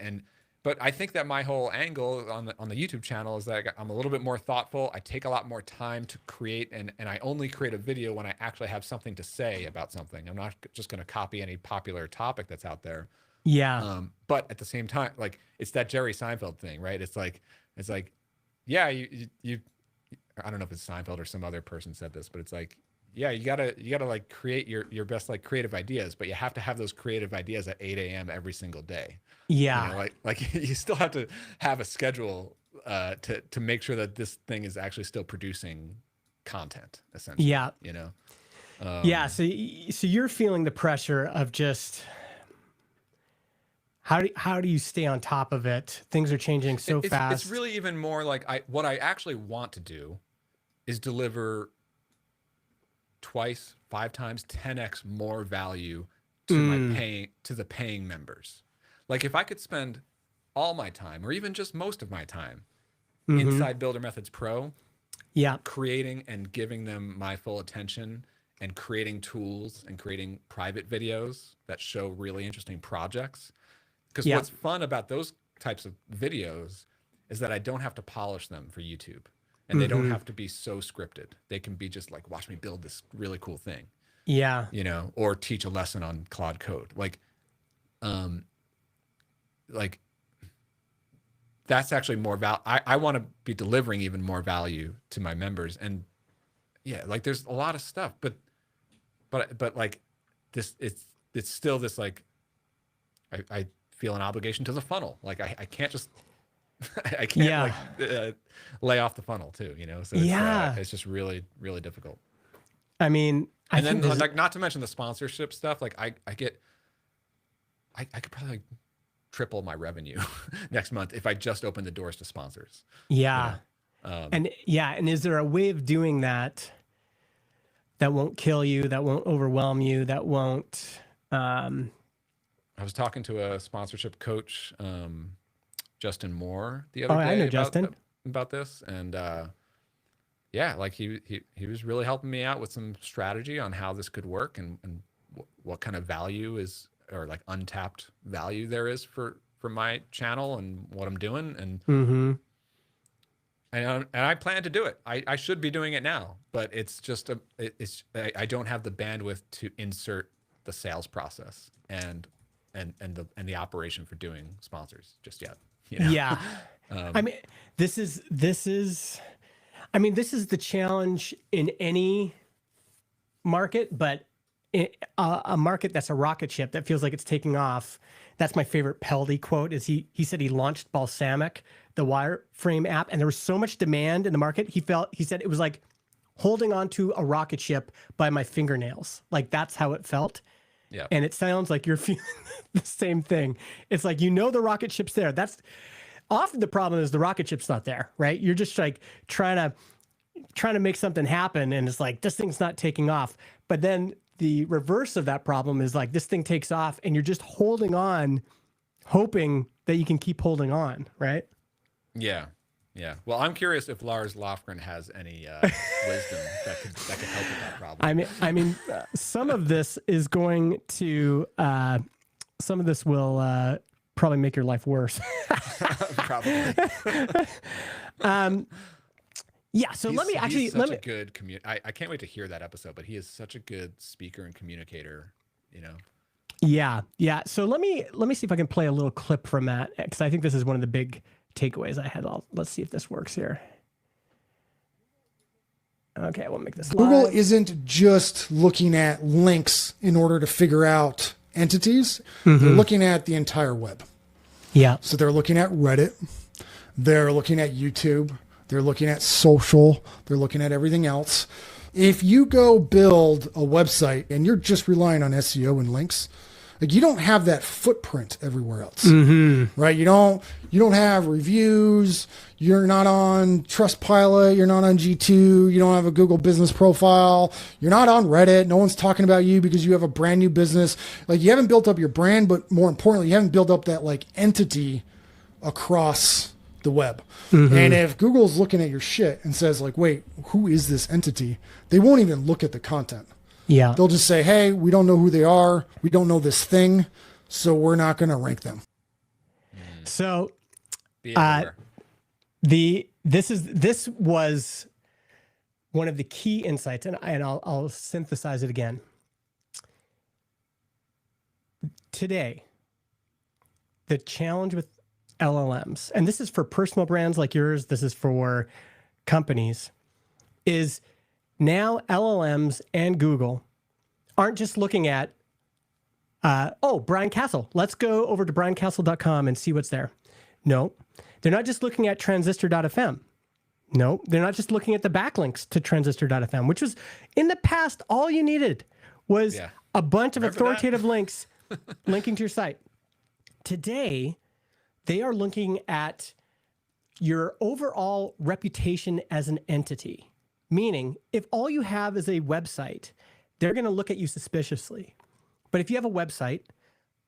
But I think that my whole angle on the YouTube channel is that I'm a little bit more thoughtful. I take a lot more time to create, and I only create a video when I actually have something to say about something. I'm not just going to copy any popular topic that's out there. Yeah. But at the same time, like, it's that Jerry Seinfeld thing, right? It's like, yeah, you I don't know if it's Seinfeld or some other person said this, but it's like, yeah, you gotta like create your best like creative ideas, but you have to have those creative ideas at 8 a.m. every single day. Yeah. You know, like you still have to have a schedule to make sure that this thing is actually still producing content, essentially. Yeah. You know? Yeah. So you're feeling the pressure of just, how do you stay on top of it? Things are changing so fast. It's really even more like what I actually want to do is deliver twice, 5 times, 10x more value to the paying members. Like, if I could spend all my time, or even just most of my time, inside Builder Methods Pro, creating and giving them my full attention, and creating tools and creating private videos that show really interesting projects. Because what's fun about those types of videos is that I don't have to polish them for YouTube, and they don't have to be so scripted. They can be just like, watch me build this really cool thing. Yeah. You know, or teach a lesson on Claude Code. Like that's actually more I want to be delivering even more value to my members. And yeah, like there's a lot of stuff, but like this, it's still this, like, I feel an obligation to the funnel. Like I can't just, I can't like lay off the funnel too, you know? So it's just really, really difficult. I mean, and then like, not to mention the sponsorship stuff. Like I could probably like triple my revenue next month if I just open the doors to sponsors. Yeah. You know? And is there a way of doing that won't kill you, that won't overwhelm you, that won't, I was talking to a sponsorship coach, Justin Moore, the other day. I know Justin. About this, and yeah, like he was really helping me out with some strategy on how this could work, and what kind of value is, or like untapped value there is for my channel and what I'm doing, and and I plan to do it. I should be doing it now, but it's just I don't have the bandwidth to insert the sales process and the operation for doing sponsors just yet. You know? Yeah. I mean, this is the challenge in any market, but a market that's a rocket ship that feels like it's taking off. That's my favorite Peldy quote. Is he said he launched Balsamic, the wireframe app, and there was so much demand in the market. He said it was like holding onto a rocket ship by my fingernails. Like, that's how it felt. Yeah. And it sounds like you're feeling the same thing. It's like, the rocket ship's there. That's often the problem, is the rocket ship's not there, right? You're just like trying to make something happen, and it's like, this thing's not taking off. But then the reverse of that problem is like, this thing takes off and you're just holding on, hoping that you can keep holding on, right? Yeah. Yeah. Well, I'm curious if Lars Lofgren has any wisdom that could help with that problem. Some of this is going to, some of this will probably make your life worse. Probably. Yeah. So let me actually he's such a good I can't wait to hear that episode. But he is such a good speaker and communicator. You know. Yeah. Yeah. So let me see if I can play a little clip from that, because I think this is one of the big takeaways I had. Let's see if this works here. Okay, we'll make this Google live. isn't just looking at links in order to figure out entities. They're looking at the entire web. Yeah. So they're looking at Reddit. They're looking at YouTube. They're looking at social. They're looking at everything else. If you go build a website and you're just relying on SEO and links, like, you don't have that footprint everywhere else, right? You don't have reviews. You're not on Trustpilot. You're not on G2. You don't have a Google business profile. You're not on Reddit. No one's talking about you because you have a brand new business. Like, you haven't built up your brand, but more importantly, you haven't built up that like entity across the web. And if Google's looking at your shit and says like, wait, who is this entity? They won't even look at the content. Yeah. They'll just say, hey, we don't know who they are. We don't know this thing. So we're not going to rank them. So This was one of the key insights, and I'll synthesize it again. Today, the challenge with LLMs, and this is for personal brands like yours, this is for companies, is now LLMs and Google aren't just looking at, Brian Casel. Let's go over to briancasel.com and see what's there. No, they're not just looking at transistor.fm. No, they're not just looking at the backlinks to transistor.fm, which was in the past, all you needed was a bunch of authoritative links linking to your site. Today, they are looking at your overall reputation as an entity. Meaning, if all you have is a website, they're going to look at you suspiciously. But if you have a website,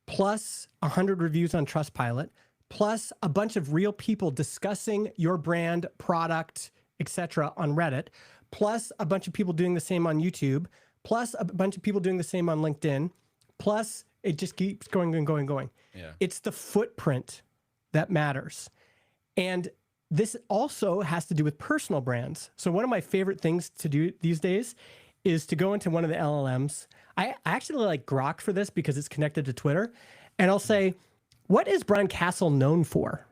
plus 100 reviews on Trustpilot, plus a bunch of real people discussing your brand, product, etc. on Reddit, plus a bunch of people doing the same on YouTube, plus a bunch of people doing the same on LinkedIn, plus it just keeps going and going and going. Yeah. It's the footprint that matters. And this also has to do with personal brands. So one of my favorite things to do these days is to go into one of the LLMs. I actually like Grok for this because it's connected to Twitter. And I'll say, what is Brian Casel known for?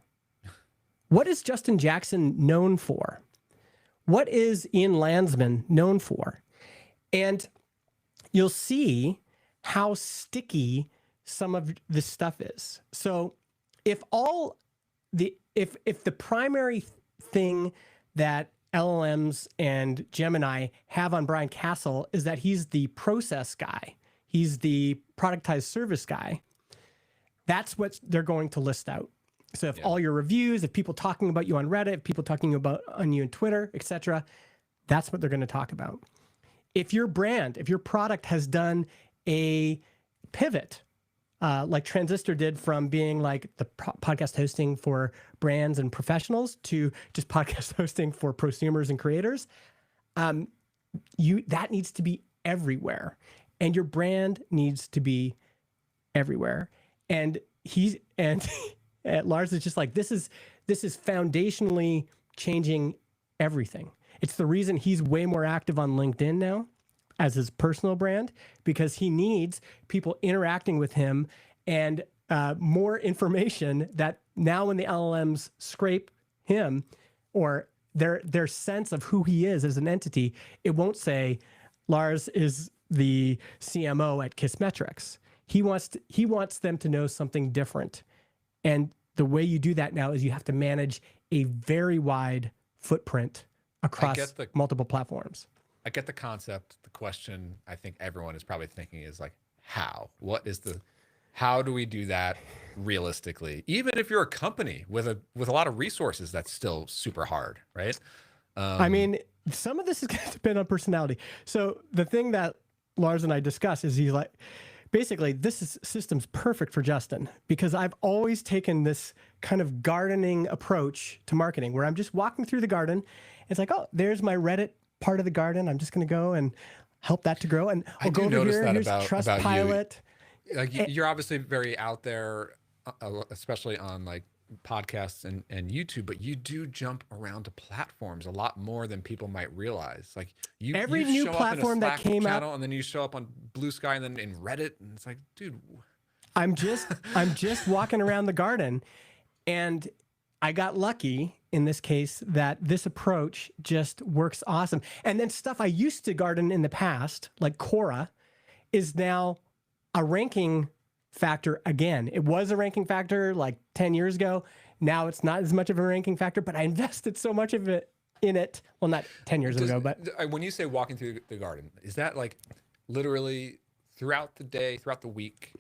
What is Justin Jackson known for? What is Ian Landsman known for? And you'll see how sticky some of this stuff is. So if the primary thing that LLMs and Gemini have on Brian Casel is that he's the process guy, he's the productized service guy, that's what they're going to list out. So if all your reviews, if people talking about you on Reddit, if people talking about on you on Twitter, etc., that's what they're going to talk about. If your brand, if your product has done a pivot, like Transistor did from being like the podcast hosting for brands and professionals to just podcast hosting for prosumers and creators, that needs to be everywhere, and your brand needs to be everywhere. And Lars is just like, this is foundationally changing everything. It's the reason he's way more active on LinkedIn now as his personal brand, because he needs people interacting with him and more information that now when the LLMs scrape him or their sense of who he is as an entity, it won't say Lars is the CMO at Kissmetrics. He wants them to know something different. And the way you do that now is you have to manage a very wide footprint across multiple platforms. I get the concept. The question I think everyone is probably thinking is like, how? How do we do that realistically? Even if you're a company with a lot of resources, that's still super hard, right? I mean, some of this is going to depend on personality. So the thing that Lars and I discuss is he's like, basically system's perfect for Justin because I've always taken this kind of gardening approach to marketing where I'm just walking through the garden. It's like, oh, there's my Reddit part of the garden. I'm just going to go and help that to grow. And I'll go over here. Here's Trustpilot. Like you're obviously very out there, especially on like podcasts and YouTube, but you do jump around to platforms a lot more than people might realize. Like every new platform that came out, and then you show up on Blue Sky and then in Reddit, and it's like, dude, I'm just walking around the garden, and I got lucky in this case that this approach just works awesome. And then stuff I used to garden in the past, like Quora, is now a ranking factor again. It was a ranking factor like 10 years ago. Now it's not as much of a ranking factor, but I invested so much of it in it. Well, not 10 years ago, but when you say walking through the garden, is that like literally throughout the day, throughout the week,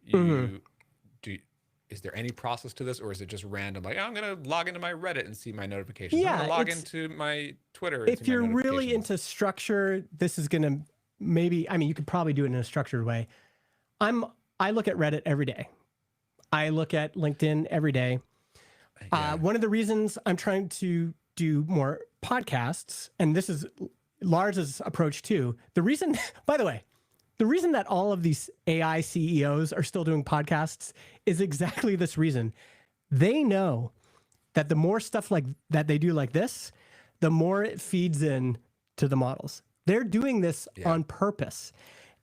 is there any process to this, or is it just random? Like, I'm going to log into my Reddit and see my notifications. Yeah, I'm going to log into my Twitter. If you're really into structure, this is going to maybe, I mean, you could probably do it in a structured way. I look at Reddit every day. I look at LinkedIn every day. Yeah. One of the reasons I'm trying to do more podcasts, and this is Lars's approach too. The reason, by the way, the reason that all of these AI CEOs are still doing podcasts is exactly this reason. They know that the more stuff like that they do like this, the more it feeds in to the models. They're doing this on purpose.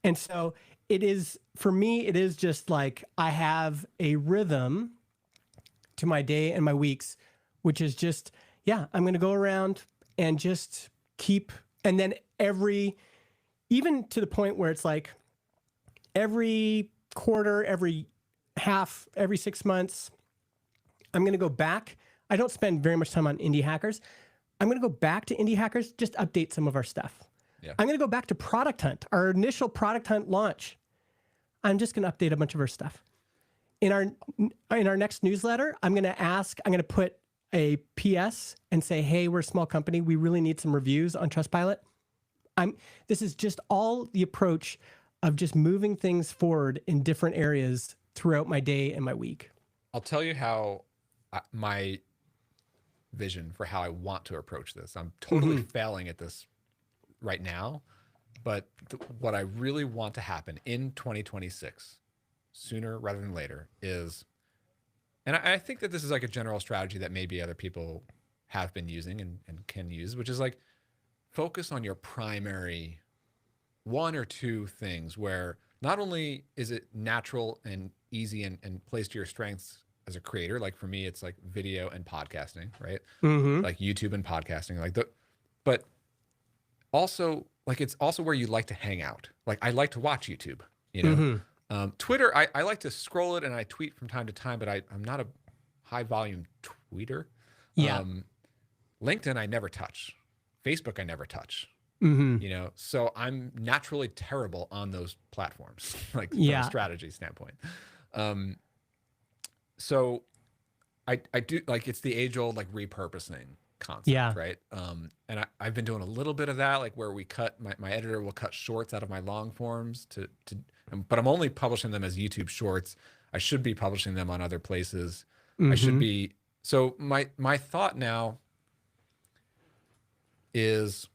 And so it is, for me, it is just like I have a rhythm to my day and my weeks, which is just, I'm going to go around and just keep, and then even to the point where it's like every quarter, every half, every 6 months, I'm going to go back. I don't spend very much time on Indie Hackers. I'm going to go back to Indie Hackers, just update some of our stuff. Yeah. I'm going to go back to Product Hunt, our initial Product Hunt launch. I'm just going to update a bunch of our stuff. In our next newsletter, I'm going to put a PS and say, hey, we're a small company. We really need some reviews on Trustpilot. This is just all the approach of just moving things forward in different areas throughout my day and my week. I'll tell you how my vision for how I want to approach this. I'm totally failing at this right now, but what I really want to happen in 2026, sooner rather than later, is, and I think that this is like a general strategy that maybe other people have been using and can use, which is like focus on your primary one or two things where not only is it natural and easy and plays to your strengths as a creator, like for me, it's like video and podcasting, right? Like YouTube and podcasting, but also like it's also where you like to hang out. Like I like to watch YouTube, you know. Twitter, I like to scroll it and I tweet from time to time, but I'm not a high volume tweeter. LinkedIn I never touch. Facebook I never touch. You know, so I'm naturally terrible on those platforms, like from a strategy standpoint. So I do, like, it's the age old like repurposing concept, right? And I've been doing a little bit of that, like where we cut my editor will cut shorts out of my long forms but I'm only publishing them as YouTube shorts. I should be publishing them on other places. I should be. So my thought now is,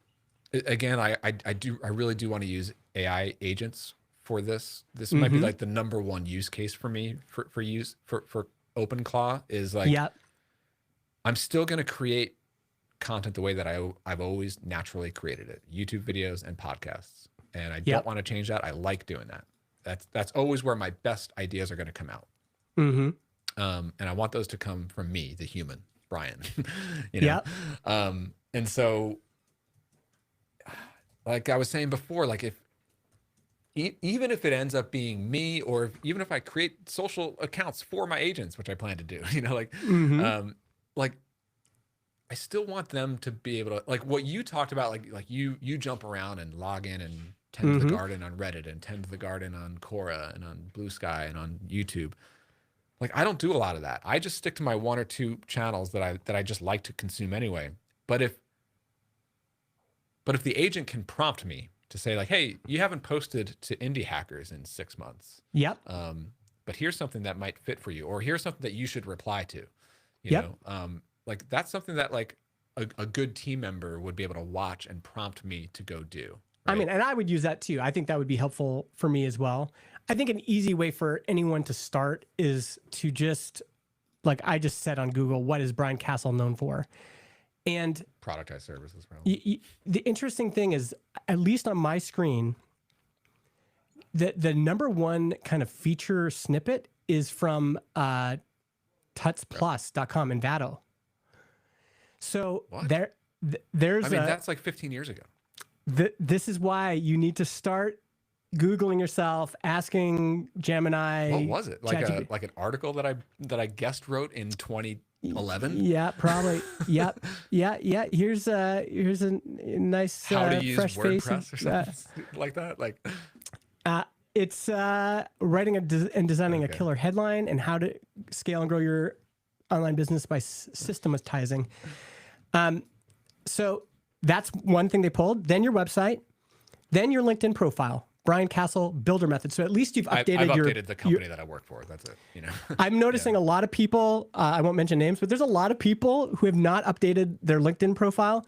again, I really do want to use AI agents for this. This might be like the #1 use case for me for OpenClaw is like, I'm still going to create content the way that I've always naturally created it, YouTube videos and podcasts. And I don't want to change that. I like doing that. That's always where my best ideas are going to come out. And I want those to come from me, the human, Brian, you know? And so, like I was saying before, like even if it ends up being me, or even if I create social accounts for my agents, which I plan to do, you know, like, like I still want them to be able to, like what you talked about, like you jump around and log in and tend to the garden on Reddit and tend to the garden on Quora and on Blue Sky and on YouTube. Like I don't do a lot of that. I just stick to my 1 or 2 channels that I just like to consume anyway. But if the agent can prompt me to say like, hey, you haven't posted to indie hackers in 6 months. Yep. But here's something that might fit for you, or here's something that you should reply to. You Yep. know, like that's something that like a good team member would be able to watch and prompt me to go do. I right? mean, and I would use that too. I think that would be helpful for me as well. I think an easy way for anyone to start is to just, like I just said on Google, what is Brian Casel known for? And Productized services, probably. the interesting thing is, at least on my screen, the number one kind of feature snippet is from tutsplus.com in Vado. So What? there's I mean, that's like 15 years ago. this is why you need to start Googling yourself, asking Gemini. What was it? Like ChatGPT. like an article that I guest wrote in 2011? Yeah, probably. Yep. Yeah. Here's a nice How to use fresh face. WordPress or something like that? Like, It's writing and designing a Okay. killer headline and how to scale and grow your online business by systematizing. So that's one thing they pulled. Then your website, then your LinkedIn profile, Brian Casel Builder Method. So at least you've I've updated updated the company that I work for. That's it. You know, I'm noticing a lot of people, I won't mention names, but there's a lot of people who have not updated their LinkedIn profile.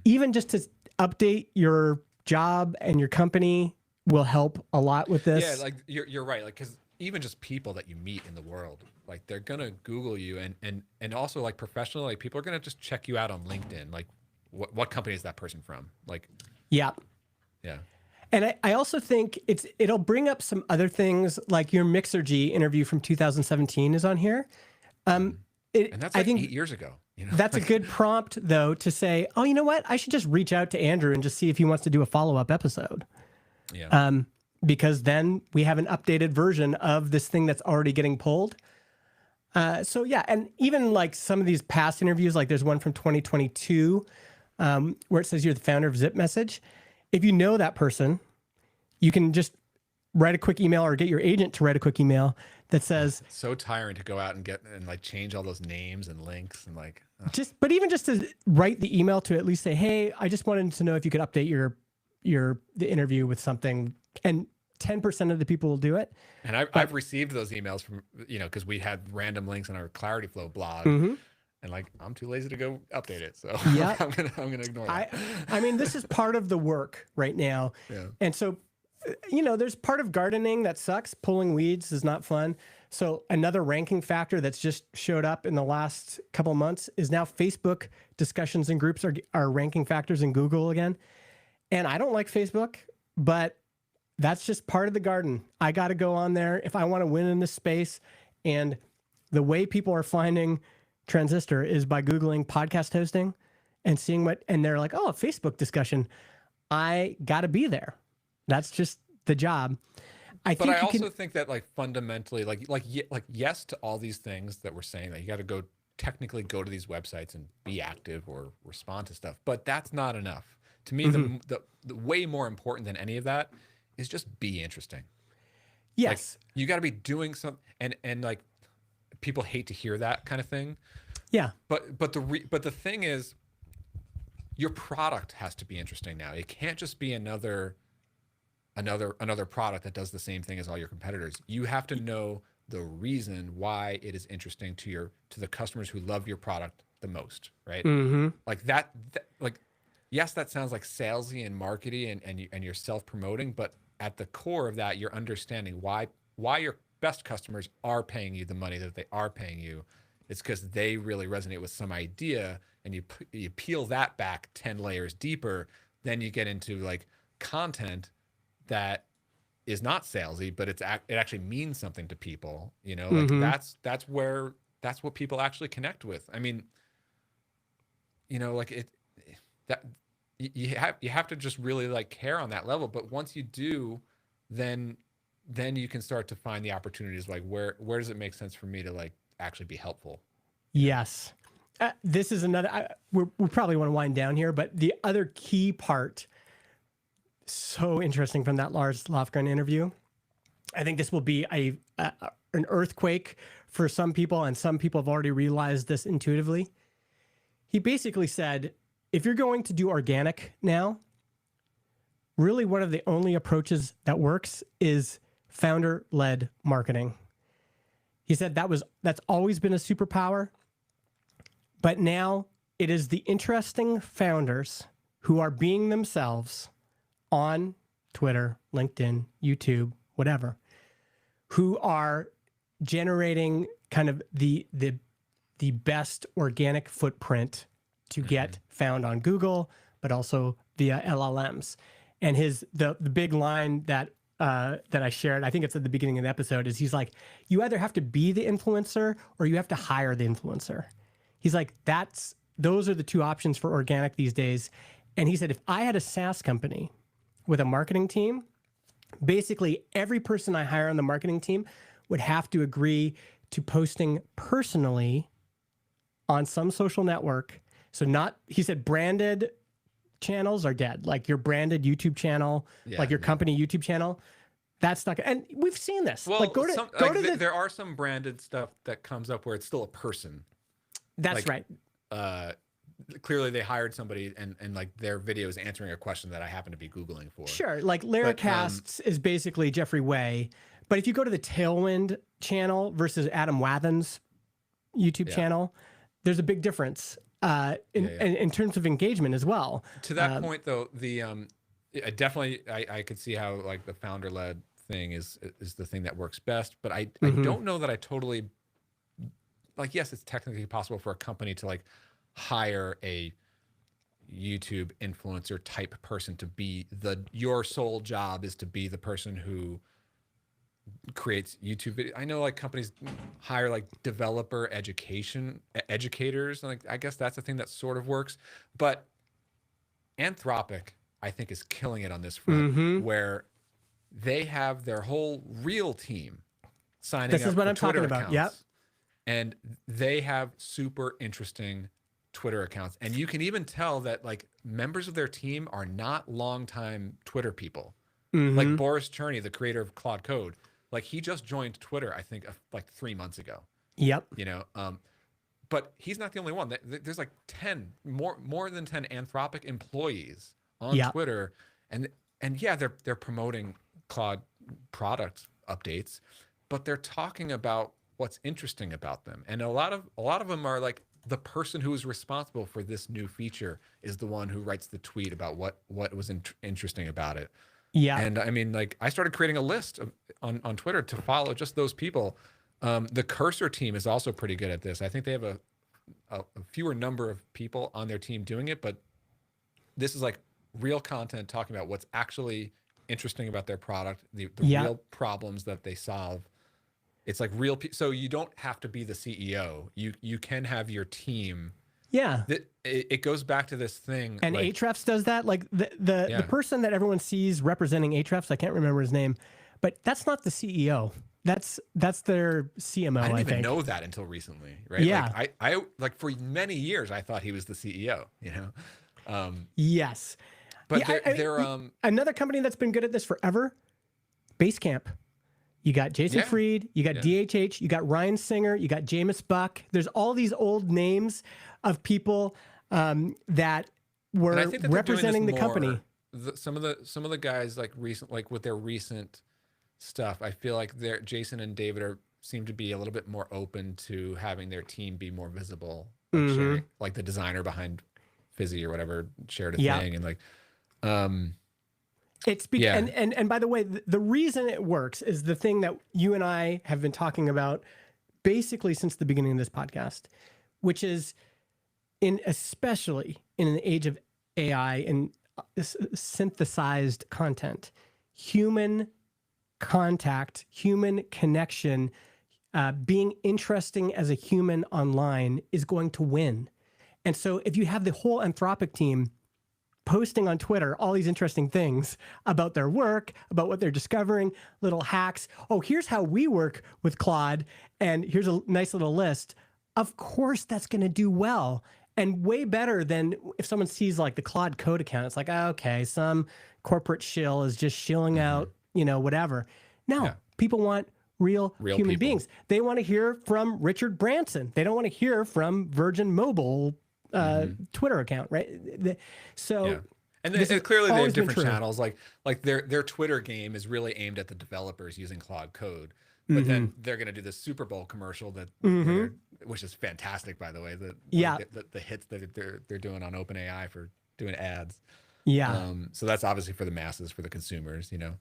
Even just to update your job and your company will help a lot with this. yeah, like you're right. Like, because even just people that you meet in the world, like they're gonna Google you, and also like professional, like people are gonna just check you out on LinkedIn. Like, what company is that person from? Like, Yeah. yeah. And I also think it'll bring up some other things, like your Mixergy interview from 2017 is on here. And that's like I think 8 years ago. You know, that's a good prompt, though, to say, oh, you know what? I should just reach out to Andrew and just see if he wants to do a follow-up episode. yeah. Because then we have an updated version of this thing that's already getting pulled. So yeah, and even like some of these past interviews, like there's one from 2022 where it says you're the founder of Zip Message. If you know that person, you can just write a quick email or get your agent to write a quick email that says, It's so tiring to go out and get and like change all those names and links and like. but even just to write the email to at least say, hey, I just wanted to know if you could update the interview with something, and 10% of the people will do it. And I've received those emails from, you know, because we had random links on our Clarity Flow blog, and like I'm too lazy to go update it, so Yeah. I'm gonna ignore that. I mean, this is part of the work right now. Yeah. And so, you know, there's part of gardening that sucks. Pulling weeds is not fun. So another ranking factor that's just showed up in the last couple of months is now Facebook discussions and groups are ranking factors in Google again. And I don't like Facebook, but that's just part of the garden. I got to go on there if I want to win in this space. And the way people are finding Transistor is by Googling podcast hosting and seeing and they're like, oh, a Facebook discussion. I got to be there. That's just the job. But I also think that like fundamentally, like yes to all these things that we're saying, that you got to technically go to these websites and be active or respond to stuff. But that's not enough. To me, the way more important than any of that is just be interesting. Yes. Like, you got to be doing something, and like people hate to hear that kind of thing. Yeah. But the thing is, your product has to be interesting now. It can't just be another product that does the same thing as all your competitors. You have to know the reason why it is interesting to the customers who love your product the most, right? Like that like, yes, that sounds like salesy and markety and you're self-promoting, but at the core of that, you're understanding why your best customers are paying you the money that they are paying you. It's because they really resonate with some idea, and you peel that back 10 layers deeper. Then you get into like content that is not salesy, but it actually means something to people. You know, like that's what people actually connect with. I mean, you know, like you have to just really like care on that level. But once you do, then you can start to find the opportunities, like where does it make sense for me to like actually be helpful? Yes. This is another, we probably want to wind down here, but the other key part, so interesting from that Lars Lofgren interview. I think this will be an earthquake for some people, and some people have already realized this intuitively. He basically said, if you're going to do organic now, really one of the only approaches that works is founder-led marketing. He said that's always been a superpower, but now it is the interesting founders who are being themselves on Twitter, LinkedIn, YouTube, whatever, who are generating kind of the best organic footprint to get found on Google, but also via LLMs. And the big line that I shared, I think it's at the beginning of the episode, is he's like, you either have to be the influencer or you have to hire the influencer. He's like, those are the two options for organic these days. And he said, if I had a SaaS company with a marketing team, basically every person I hire on the marketing team would have to agree to posting personally on some social network. So he said branded channels are dead. Like your branded YouTube channel, like your company YouTube channel, that's not. And we've seen this. Well, like there are some branded stuff that comes up where it's still a person. That's like, right. Clearly they hired somebody and like their video is answering a question that I happen to be Googling for. Sure. Like Lyricasts is basically Jeffrey Way. But if you go to the Tailwind channel versus Adam Wathan's YouTube channel, there's a big difference in terms of engagement as well. To that point though, definitely I could see how like the founder led thing is the thing that works best, but I don't know that I totally like, yes, it's technically possible for a company to like hire a YouTube influencer type person to be your sole job is to be the person who creates YouTube video. I know like companies hire like developer educators. And like, I guess that's a thing that sort of works, but Anthropic, I think, is killing it on this front where they have their whole real team signing this up is what for I'm Twitter talking about. accounts. Yep. And they have super interesting Twitter accounts. And you can even tell that like members of their team are not longtime Twitter people. Like Boris Cherny, the creator of Claude Code, like he just joined Twitter, I think like 3 months ago. Yep. You know, but he's not the only one. There's like 10 more than 10 Anthropic employees on Twitter. And yeah, they're promoting Claude product updates, but they're talking about what's interesting about them. And a lot of them are like, the person who is responsible for this new feature is the one who writes the tweet about what was interesting about it. Yeah. And I mean, like I started creating a list on Twitter to follow just those people. The Cursor team is also pretty good at this. I think they have a fewer number of people on their team doing it, but this is like real content talking about what's actually interesting about their product, the real problems that they solve. It's like real. So you don't have to be the CEO. You can have your team. Yeah. It goes back to this thing. And like, Ahrefs does that. Like the person that everyone sees representing Ahrefs, I can't remember his name, but that's not the CEO. That's their CMO. I didn't even know that until recently, right? Yeah. Like I like for many years I thought he was the CEO. You know. Yes. But they're another company that's been good at this forever. Basecamp. You got Jason Fried, you got DHH, you got Ryan Singer, you got Jameis Buck. There's all these old names of people that were representing the company. Some of the guys like with their recent stuff, I feel like Jason and David seem to be a little bit more open to having their team be more visible. Like, sharing, like the designer behind Fizzy or whatever shared a thing, and like. And by the way, the reason it works is the thing that you and I have been talking about basically since the beginning of this podcast, which is especially in an age of AI and synthesized content, human contact, human connection, being interesting as a human online is going to win. And so if you have the whole Anthropic team posting on Twitter all these interesting things about their work, about what they're discovering, little hacks. Oh, here's how we work with Claude, and here's a nice little list. Of course, that's going to do well, and way better than if someone sees like the Claude Code account. It's like, oh, okay, some corporate shill is just shilling out, whatever. No, people want real human people. Beings. They want to hear from Richard Branson. They don't want to hear from Virgin Mobile Twitter account, right? And This then, has clearly they have always been different true. channels. Like their Twitter game is really aimed at the developers using Claude Code. But Mm-hmm. then they're going to do the Super Bowl commercial where Mm-hmm. they're, which is fantastic, by the way. Yeah. The hits that they're doing on OpenAI for doing ads. Yeah. So that's obviously for the masses, for the consumers, you know.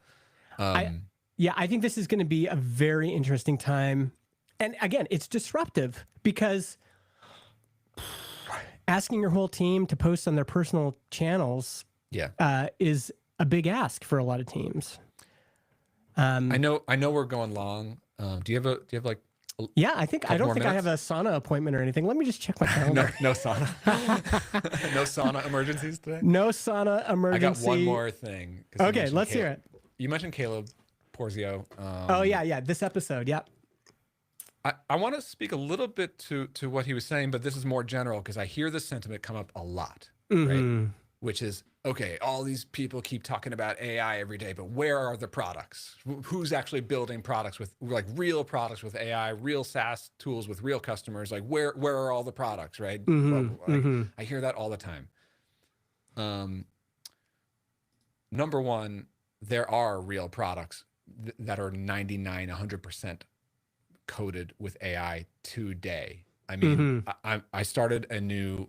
I think this is going to be a very interesting time. And again, it's disruptive because asking your whole team to post on their personal channels is a big ask for a lot of teams. I know we're going long. Do you have like Yeah, I don't more think I have a sauna appointment or anything. Let me just check my calendar. no sauna? No sauna emergencies today? No sauna emergency. I got one more thing. Okay, let's hear it. You mentioned Caleb Porzio. Oh yeah, this episode, yeah. I want to speak a little bit to what he was saying, but this is more general because I hear this sentiment come up a lot, right? Which is, okay, all these people keep talking about AI every day, but where are the products? Who's actually building products with like real products with AI, real SaaS tools with real customers? Like where are all the products, right? I hear that all the time. Number one, there are real products that are 99, 100% coded with AI today. I mean, I started a new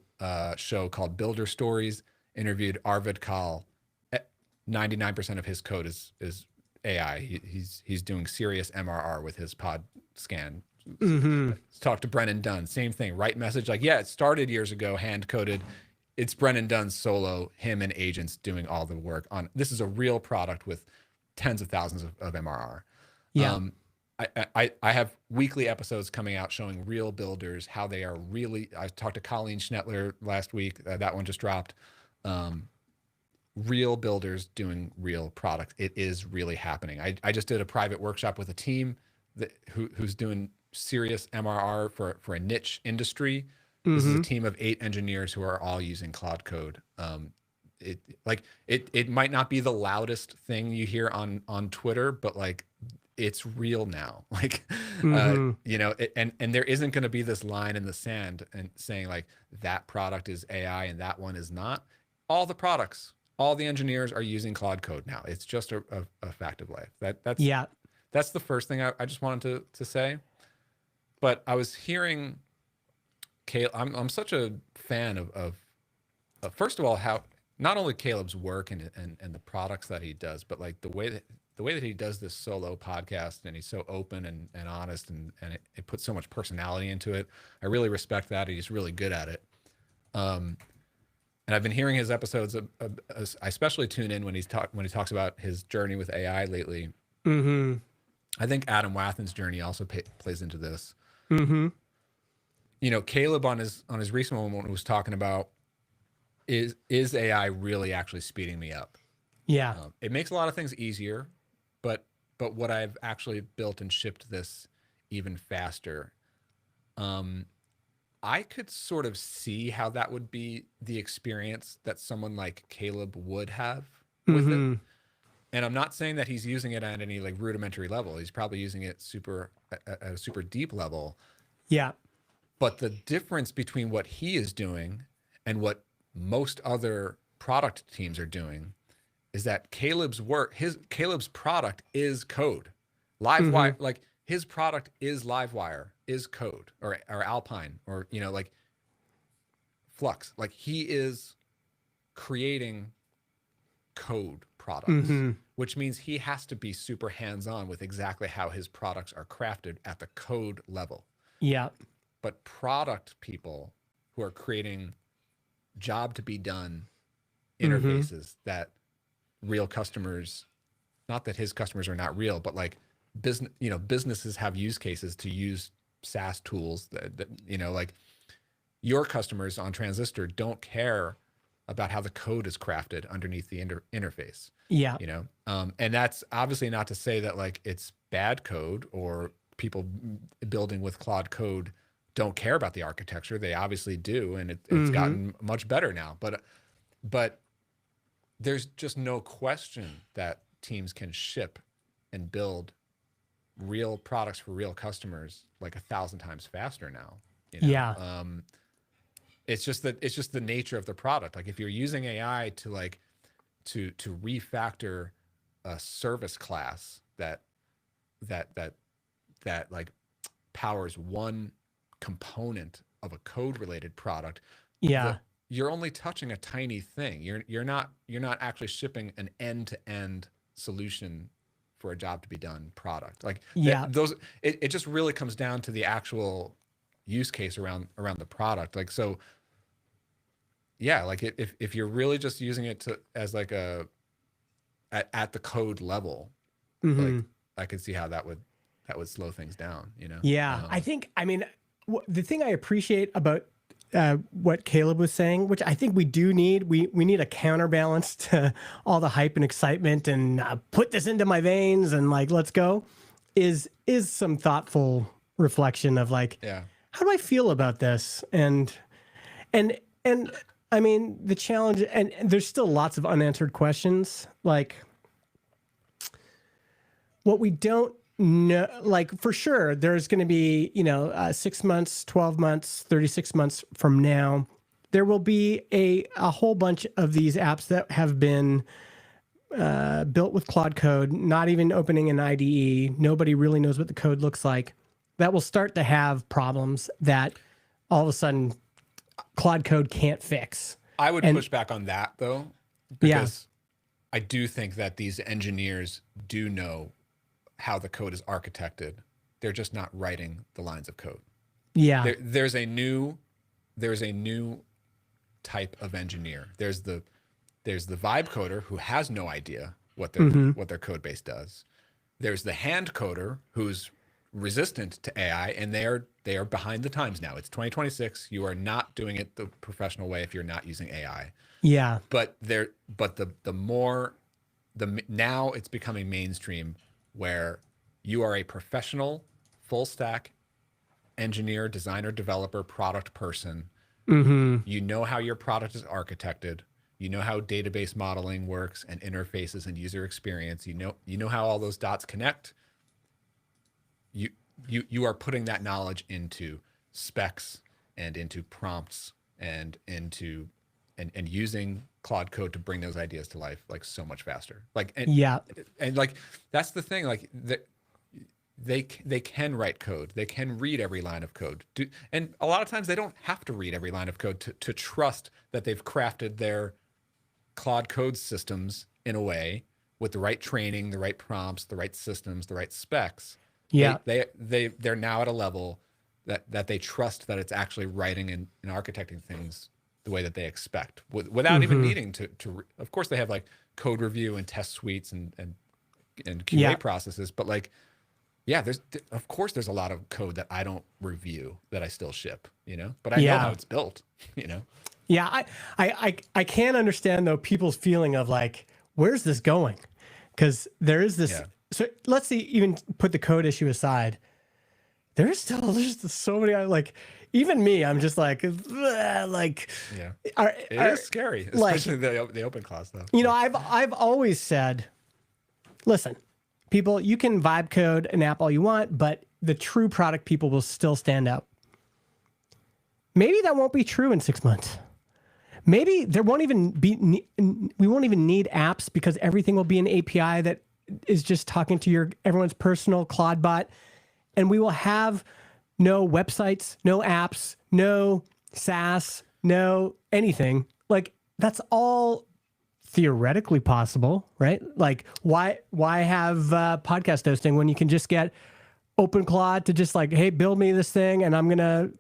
show called Builder Stories, interviewed Arvid Kahl. 99% of his code is AI. He's doing serious MRR with his pod scan. Talk to Brennan Dunn, same thing, right message. Like, yeah, it started years ago, hand coded. It's Brennan Dunn's solo, him and agents doing all the work on. This is a real product with tens of thousands of MRR. Yeah. I have weekly episodes coming out showing real builders, how they are really, I talked to Colleen Schnettler last week, that one just dropped. Real builders doing real products. It is really happening. I just did a private workshop with a team who's doing serious MRR for a niche industry. This is a team of 8 engineers who are all using Claude Code. It might not be the loudest thing you hear on Twitter, but like it's real now. Like, you know, and there isn't going to be this line in the sand and saying like that product is AI and that one is not. All the products, all the engineers are using Claude Code now. It's just a fact of life. That's the first thing I just wanted to say. But I was hearing Caleb. I'm such a fan of first of all, how not only Caleb's work and the products that he does, but like the way that he does this solo podcast, and he's so open and honest, and it puts so much personality into it. I really respect that. He's really good at it. And I've been hearing his episodes. I especially tune in when he talks about his journey with AI lately. I think Adam Wathan's journey also plays into this. You know, Caleb on his recent one was talking about is AI really actually speeding me up? Yeah. It makes a lot of things easier, but what I've actually built and shipped this even faster. I could sort of see how that would be the experience that someone like Caleb would have with it. And I'm not saying that he's using it at any like rudimentary level. He's probably using it at a super deep level. Yeah. But the difference between what he is doing and what most other product teams are doing is that Caleb's product is code. Livewire, like his product is Livewire, is code, or Alpine, or, you know, like Flux. Like he is creating code products, which means he has to be super hands-on with exactly how his products are crafted at the code level. Yeah. But product people who are creating job to be done interfaces that real customers, not that his customers are not real, but like businesses have use cases to use SaaS tools that you know, like your customers on Transistor don't care about how the code is crafted underneath the interface. Yeah. You know, and that's obviously not to say that like it's bad code or people building with Claude Code don't care about the architecture. They obviously do, and it's gotten much better now. But there's just no question that teams can ship and build real products for real customers like 1,000 times faster now. You know? Yeah. It's just the nature of the product. Like if you're using AI to like to refactor a service class that like powers one component of a code related product, Yeah. you're only touching a tiny thing. You're not actually shipping an end to end solution for a job to be done product. Like Yeah. it just really comes down to the actual use case around the product. Like, so yeah, like if you're really just using it as like at the code level, Mm-hmm. like I could see how that would slow things down, you know? Yeah. I mean, the thing I appreciate about what Caleb was saying, which I think we do need, we need a counterbalance to all the hype and excitement and put this into my veins and like, let's go, is some thoughtful reflection of like, Yeah. how do I feel about this? And I mean, the challenge, and there's still lots of unanswered questions. Like, what we don't know, like for sure, there's going to be, 6 months, 12 months, 36 months from now, there will be a whole bunch of these apps that have been built with Claude code, not even opening an IDE. Nobody really knows what the code looks like. That will start to have problems that all of a sudden Claude code can't fix. I would push back on that though, because Yeah. I do think that these engineers do know how the code is architected. They're just not writing the lines of code. Yeah. There's a new type of engineer. There's the vibe coder who has no idea what their code base does. There's the hand coder who's resistant to AI, and they are behind the times now. It's 2026. You are not doing it the professional way if you're not using AI. Yeah. But now it's becoming mainstream where you are a professional full stack engineer, designer, developer, product person. Mm-hmm. You know how your product is architected. You know how database modeling works and interfaces and user experience. You know how all those dots connect. You are putting that knowledge into specs and into prompts and into and using Claude code to bring those ideas to life like so much faster. Like and like that's the thing. Like they can write code. They can read every line of code. And a lot of times they don't have to read every line of code to trust that they've crafted their Claude code systems in a way with the right training, the right prompts, the right systems, the right specs. Yeah. They're now at a level that they trust that it's actually writing and architecting things the way that they expect without even needing to of course they have like code review and test suites and QA processes, but like, yeah, of course there's a lot of code that I don't review that I still ship, but I know how it's built, Yeah. I can understand though people's feeling of like, where's this going? Because there is this. Yeah. So let's see, even put the code issue aside. There's so many, like, even me, I'm just like, like, yeah, it is scary, especially the open class stuff. I've always said, listen, people, you can vibe code an app all you want, but the true product people will still stand out. Maybe that won't be true in 6 months. Maybe there won't even be, we won't even need apps because everything will be an API that is just talking to everyone's personal Claude bot. And we will have no websites, no apps, no SaaS, no anything. Like that's all theoretically possible, right? Like why have podcast hosting when you can just get Open Claude to just like, hey, build me this thing and I'm going to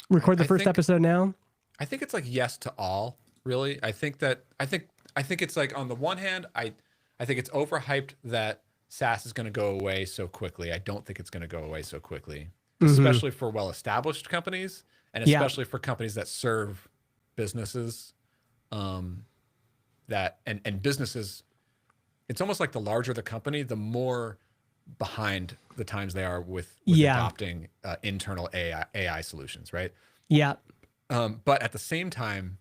record the first episode now? I think it's like yes to all, really. I think it's like on the one hand, I think it's overhyped that SaaS is going to go away so quickly. I don't think it's going to go away so quickly, especially for well-established companies and especially for companies that serve businesses that and businesses. It's almost like the larger the company, the more behind the times they are with adopting internal AI solutions, right? Yeah. But at the same time,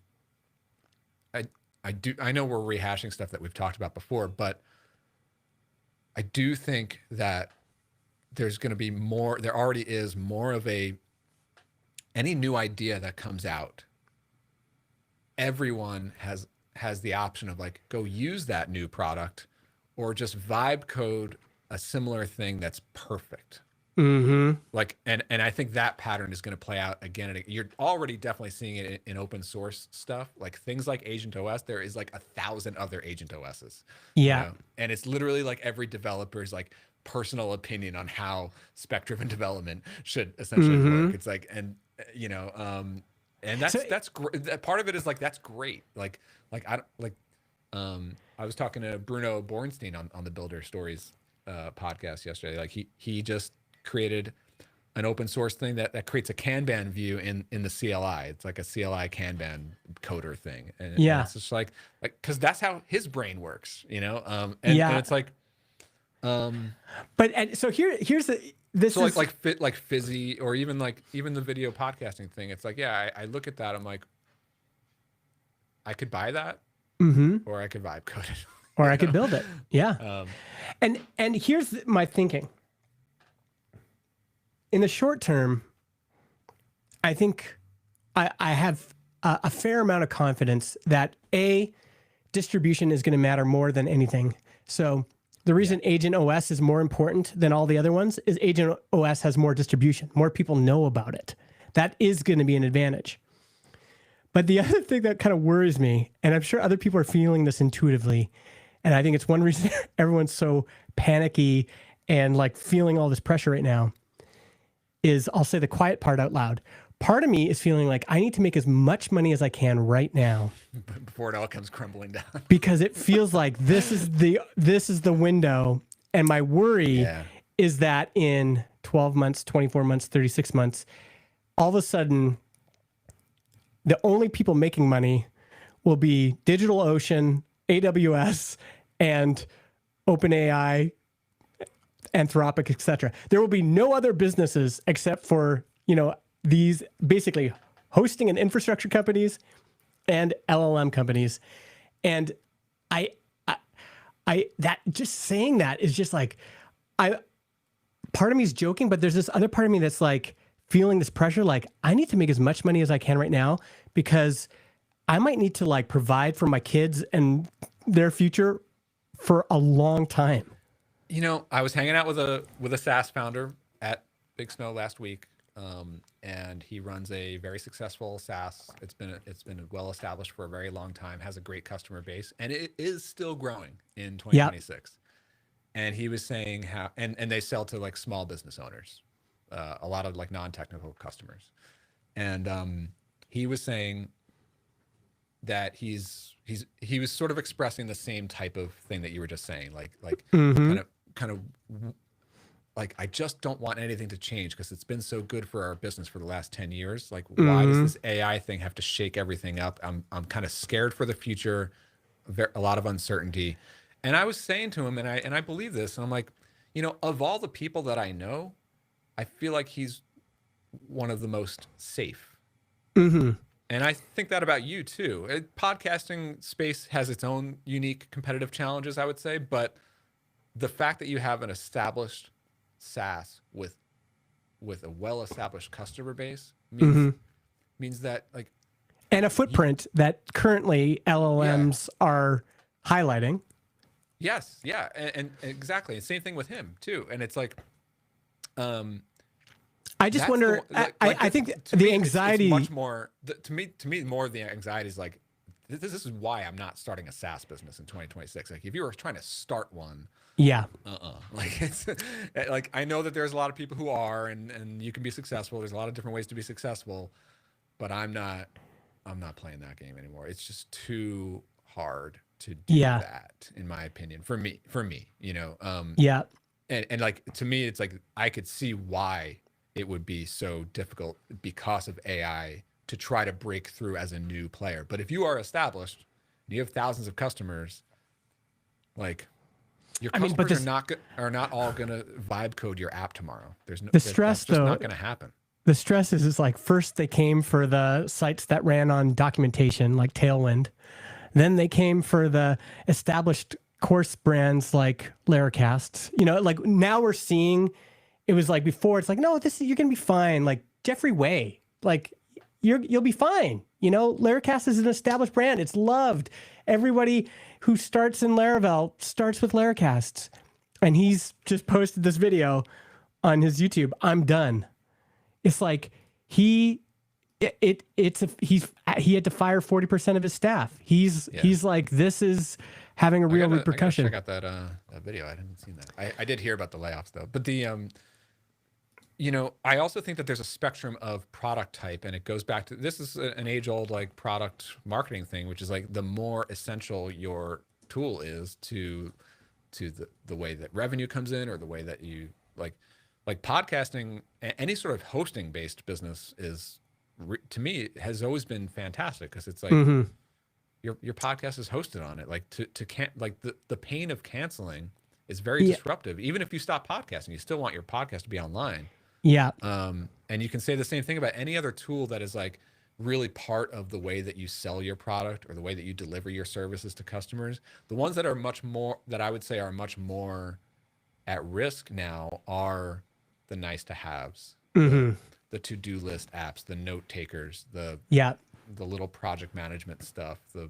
I know we're rehashing stuff that we've talked about before, but I do think that there's going to be more, there already is more of any new idea that comes out. Everyone has has the option of like, go use that new product or just vibe code a similar thing that's perfect. Mm-hmm. Like, and I think that pattern is going to play out again and again. You're already definitely seeing it in open source stuff, like things like Agent OS. There is like 1,000 other Agent OSs. Yeah. And it's literally like every developer's like personal opinion on how spec-driven development should essentially work. It's like, and and that's great. Part of it is like, that's great. I was talking to Bruno Bornstein on the Builder Stories podcast yesterday. Like he just created an open source thing that creates a Kanban view in the CLI. It's like a CLI Kanban coder thing. And it's just like, cause that's how his brain works, and it's like, so here's this so is like Fizzy or even the video podcasting thing. It's like, yeah, I look at that. I'm like, I could buy that or I could vibe code it. Or I could build it. Yeah. And here's my thinking. In the short term, I think I have a fair amount of confidence that distribution is going to matter more than anything. So the reason Agent OS is more important than all the other ones is Agent OS has more distribution. More people know about it. That is going to be an advantage. But the other thing that kind of worries me, and I'm sure other people are feeling this intuitively, and I think it's one reason everyone's so panicky and like feeling all this pressure right now, is I'll say the quiet part out loud. Part of me is feeling like I need to make as much money as I can right now before it all comes crumbling down. Because it feels like this is the window, and my worry is that in 12 months, 24 months, 36 months, all of a sudden the only people making money will be DigitalOcean, AWS, and OpenAI, Anthropic, etc. There will be no other businesses except for, these basically hosting and infrastructure companies and LLM companies. And I that just saying that is just like, part of me is joking, but there's this other part of me that's like feeling this pressure. Like I need to make as much money as I can right now because I might need to like provide for my kids and their future for a long time. I was hanging out with a SaaS founder at Big Snow last week, and he runs a very successful SaaS. It's been well established for a very long time, has a great customer base, and it is still growing in 2026. Yep. And he was saying how, and they sell to like small business owners, a lot of like non-technical customers, and he was saying that he was sort of expressing the same type of thing that you were just saying, like kind of like, I just don't want anything to change because it's been so good for our business for the last 10 years. Like, why does this AI thing have to shake everything up? I'm kind of scared for the future, a lot of uncertainty. And I was saying to him, and I believe this, and I'm like, of all the people that I know, I feel like he's one of the most safe. And I think that about you too. Podcasting space has its own unique competitive challenges, I would say, but the fact that you have an established SaaS with a well-established customer base means that like, and a footprint that currently LLMs are highlighting. Yes, yeah, and exactly. Same thing with him too. And it's like, I just wonder. I think the anxiety it's much more to me. More of the anxiety is like, this is why I'm not starting a SaaS business in 2026. Like, if you were trying to start one. Yeah. Like it's like, I know that there's a lot of people who are, and you can be successful. There's a lot of different ways to be successful, but I'm not playing that game anymore. It's just too hard to do that, in my opinion, for me, and like, to me, it's like, I could see why it would be so difficult because of AI to try to break through as a new player. But if you are established, you have thousands of customers, like, your customers are not all gonna vibe code your app tomorrow. That's just not gonna happen. The stress is like, first they came for the sites that ran on documentation like Tailwind. Then they came for the established course brands like Laracast. Like now we're seeing, it was like before, it's like, no, you're gonna be fine. Like Jeffrey Way, like, you'll be fine. You know, Laracast is an established brand. It's loved. Everybody who starts in Laravel starts with Laracasts. And he's just posted this video on his YouTube. I'm done. It's like he had to fire 40% of his staff. He's like, this is having a real repercussion. I got check out that video. I didn't see that. I did hear about the layoffs though. But you know, I also think that there's a spectrum of product type, and it goes back to, this is an age-old like product marketing thing, which is like the more essential your tool is to the way that revenue comes in, or the way that you like podcasting, any sort of hosting based business is to me has always been fantastic, because it's like your podcast is hosted on it. Like the pain of canceling is very disruptive. Even if you stop podcasting, you still want your podcast to be online. Yeah. And you can say the same thing about any other tool that is like really part of the way that you sell your product or the way that you deliver your services to customers. The ones that are much more, that I would say are much more at risk now, are the nice to haves, the to-do list apps, the note takers, the little project management stuff, the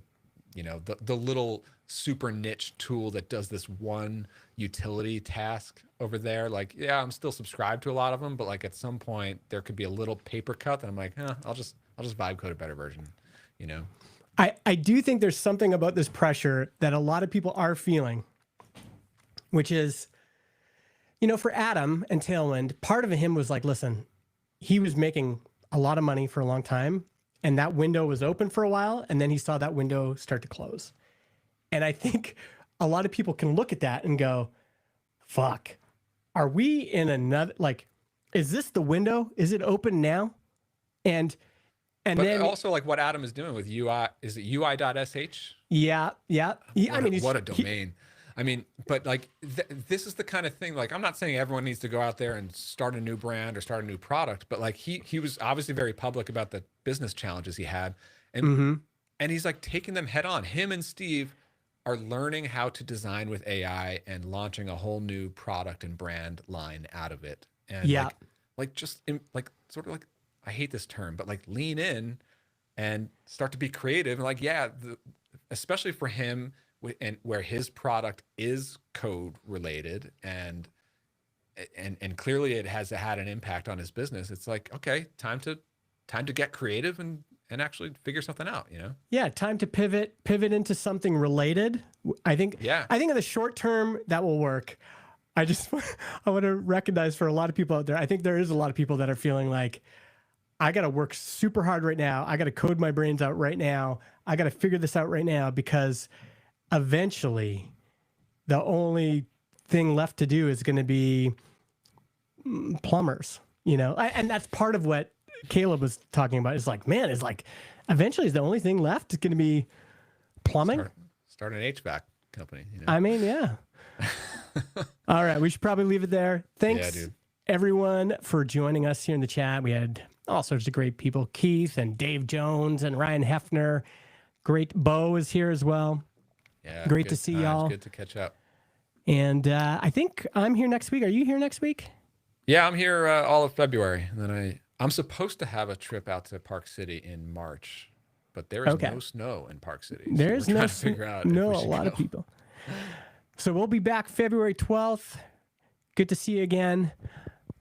little super niche tool that does this one utility task over there. Like, yeah, I'm still subscribed to a lot of them, but like at some point there could be a little paper cut that I'm like, I'll just vibe code a better version, you know? I do think there's something about this pressure that a lot of people are feeling, which is, you know, for Adam and Tailwind, part of him was like, listen, he was making a lot of money for a long time, and that window was open for a while, and then he saw that window start to close. And I think a lot of people can look at that and go, fuck, are we in another, like, is this the window? Is it open now? And but then also like what Adam is doing with UI, is it UI.sh? Yeah. What a domain. I mean, but like this is the kind of thing, like, I'm not saying everyone needs to go out there and start a new brand or start a new product, but like he was obviously very public about the business challenges he had. And and he's like taking them head on. Him and Steve are learning how to design with AI and launching a whole new product and brand line out of it. And I hate this term, but like lean in and start to be creative. And like, especially for him, and where his product is code related and clearly it has had an impact on his business. It's like, okay, time to get creative and actually figure something out, you know? Yeah. Time to pivot into something related. I think in the short term that will work. I want to recognize for a lot of people out there, I think there is a lot of people that are feeling like, I got to work super hard right now. I got to code my brains out right now. I got to figure this out right now, because eventually the only thing left to do is going to be plumbers, you know? And that's part of what Caleb was talking about. Is like, man, it's like, eventually is the only thing left is going to be plumbing. Start an HVAC company. You know? I mean, yeah. All right. We should probably leave it there. Thanks everyone for joining us here in the chat. We had all sorts of great people, Keith and Dave Jones and Ryan Hefner. Great. Bo is here as well. Yeah, great to see y'all. Good to catch up. And I think I'm here next week. Are you here next week? Yeah, I'm here all of February. And then I'm supposed to have a trip out to Park City in March, but there is no snow in Park City. There's no snow. No, a lot of people. So we'll be back February 12th. Good to see you again.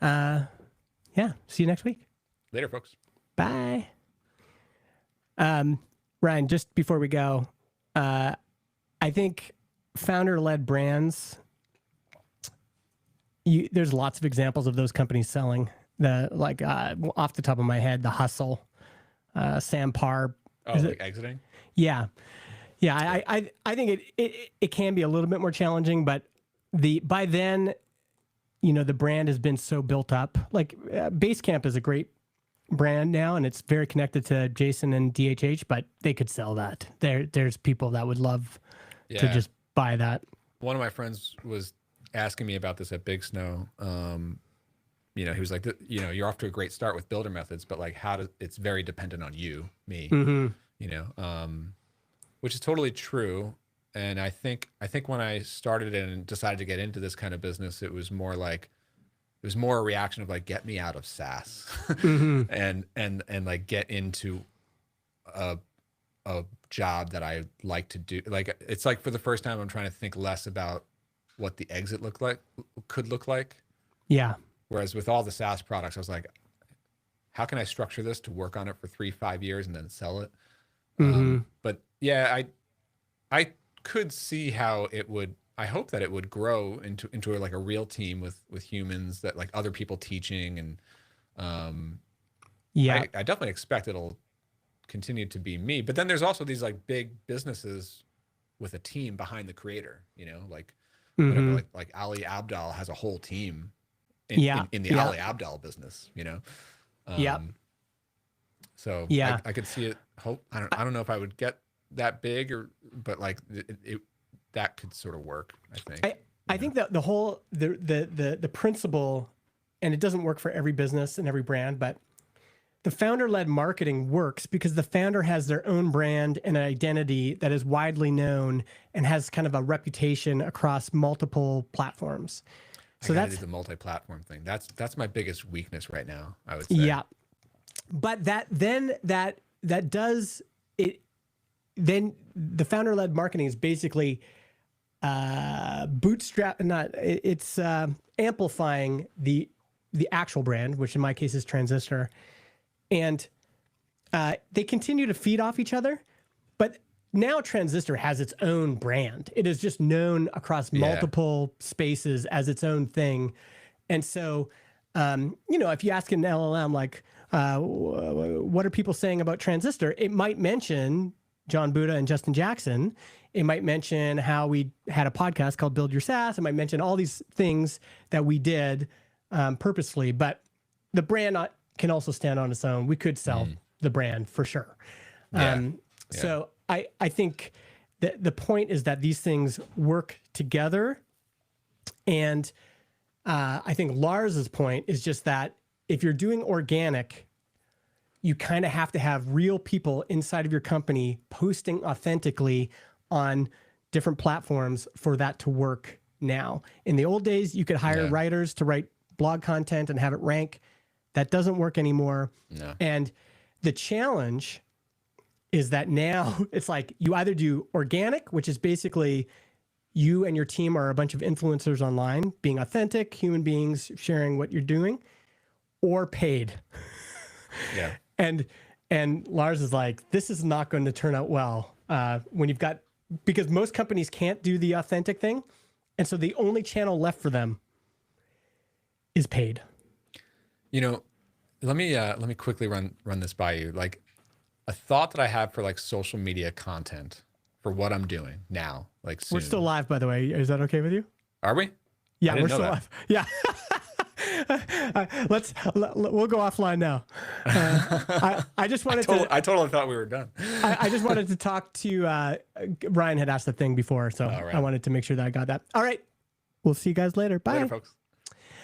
See you next week. Later, folks. Bye. Ryan, just before we go, I think founder-led brands, there's lots of examples of those companies selling. Off the top of my head, The Hustle, Sam Parr. Oh, like exiting? Yeah. I think it can be a little bit more challenging, but by then, you know, the brand has been so built up. Like Basecamp is a great brand now, and it's very connected to Jason and DHH, but they could sell that. There's people that would love to just buy that. One of my friends was asking me about this at Big Snow. You know, he was like, you know, you're off to a great start with builder methods, but like it's very dependent on me, you know, which is totally true. And I think when I started and decided to get into this kind of business, it was more like, was more a reaction of like, get me out of SaaS and like get into a job that I like to do. Like, it's like for the first time, I'm trying to think less about what the exit could look like. Yeah. Whereas with all the SaaS products, I was like, how can I structure this to work on it for 3-5 years and then sell it? But yeah, I could see how it would. I hope that it would grow into like a real team with humans, that like other people teaching, and I definitely expect it'll continue to be me. But then there's also these like big businesses with a team behind the creator, you know, like whatever, like Ali Abdaal has a whole team in the Ali Abdaal business, you know. So I could see it. I don't know if I would get that big, but like it that could sort of work. I think. I think that the whole the principle, and it doesn't work for every business and every brand, but the founder-led marketing works because the founder has their own brand and an identity that is widely known and has kind of a reputation across multiple platforms. So that's the multi-platform thing. That's my biggest weakness right now, I would say. Yeah. But that does it. Then the founder-led marketing is basically it's amplifying the actual brand, which in my case is Transistor, and they continue to feed off each other. But now Transistor has its own brand. It is just known across multiple spaces as its own thing, and so if you ask an LLM like, what are people saying about Transistor? It might mention John Buda and Justin Jackson. It might mention how we had a podcast called Build Your SaaS. It might mention all these things that we did purposely, but the brand can also stand on its own. We could sell the brand for sure. So I think that the point is that these things work together. And I think Lars's point is just that if you're doing organic, you kind of have to have real people inside of your company posting authentically on different platforms for that to work now. In the old days, you could hire writers to write blog content and have it rank. That doesn't work anymore. No. And the challenge is that now it's like you either do organic, which is basically you and your team are a bunch of influencers online, being authentic, human beings sharing what you're doing, or paid. Yeah. And Lars is like, this is not going to turn out well when you've got, because most companies can't do the authentic thing. And so the only channel left for them is paid. You know, let me quickly run this by you. Like a thought that I have for like social media content for what I'm doing now, like soon. We're still live, by the way. Is that okay with you? Are we? Yeah, we're still live. Yeah. We'll go offline now. I just wanted I totally thought we were done. I just wanted to talk to Ryan had asked the thing before, so right. I wanted to make sure that I got that. All right. We'll see you guys later. Bye. Later, folks.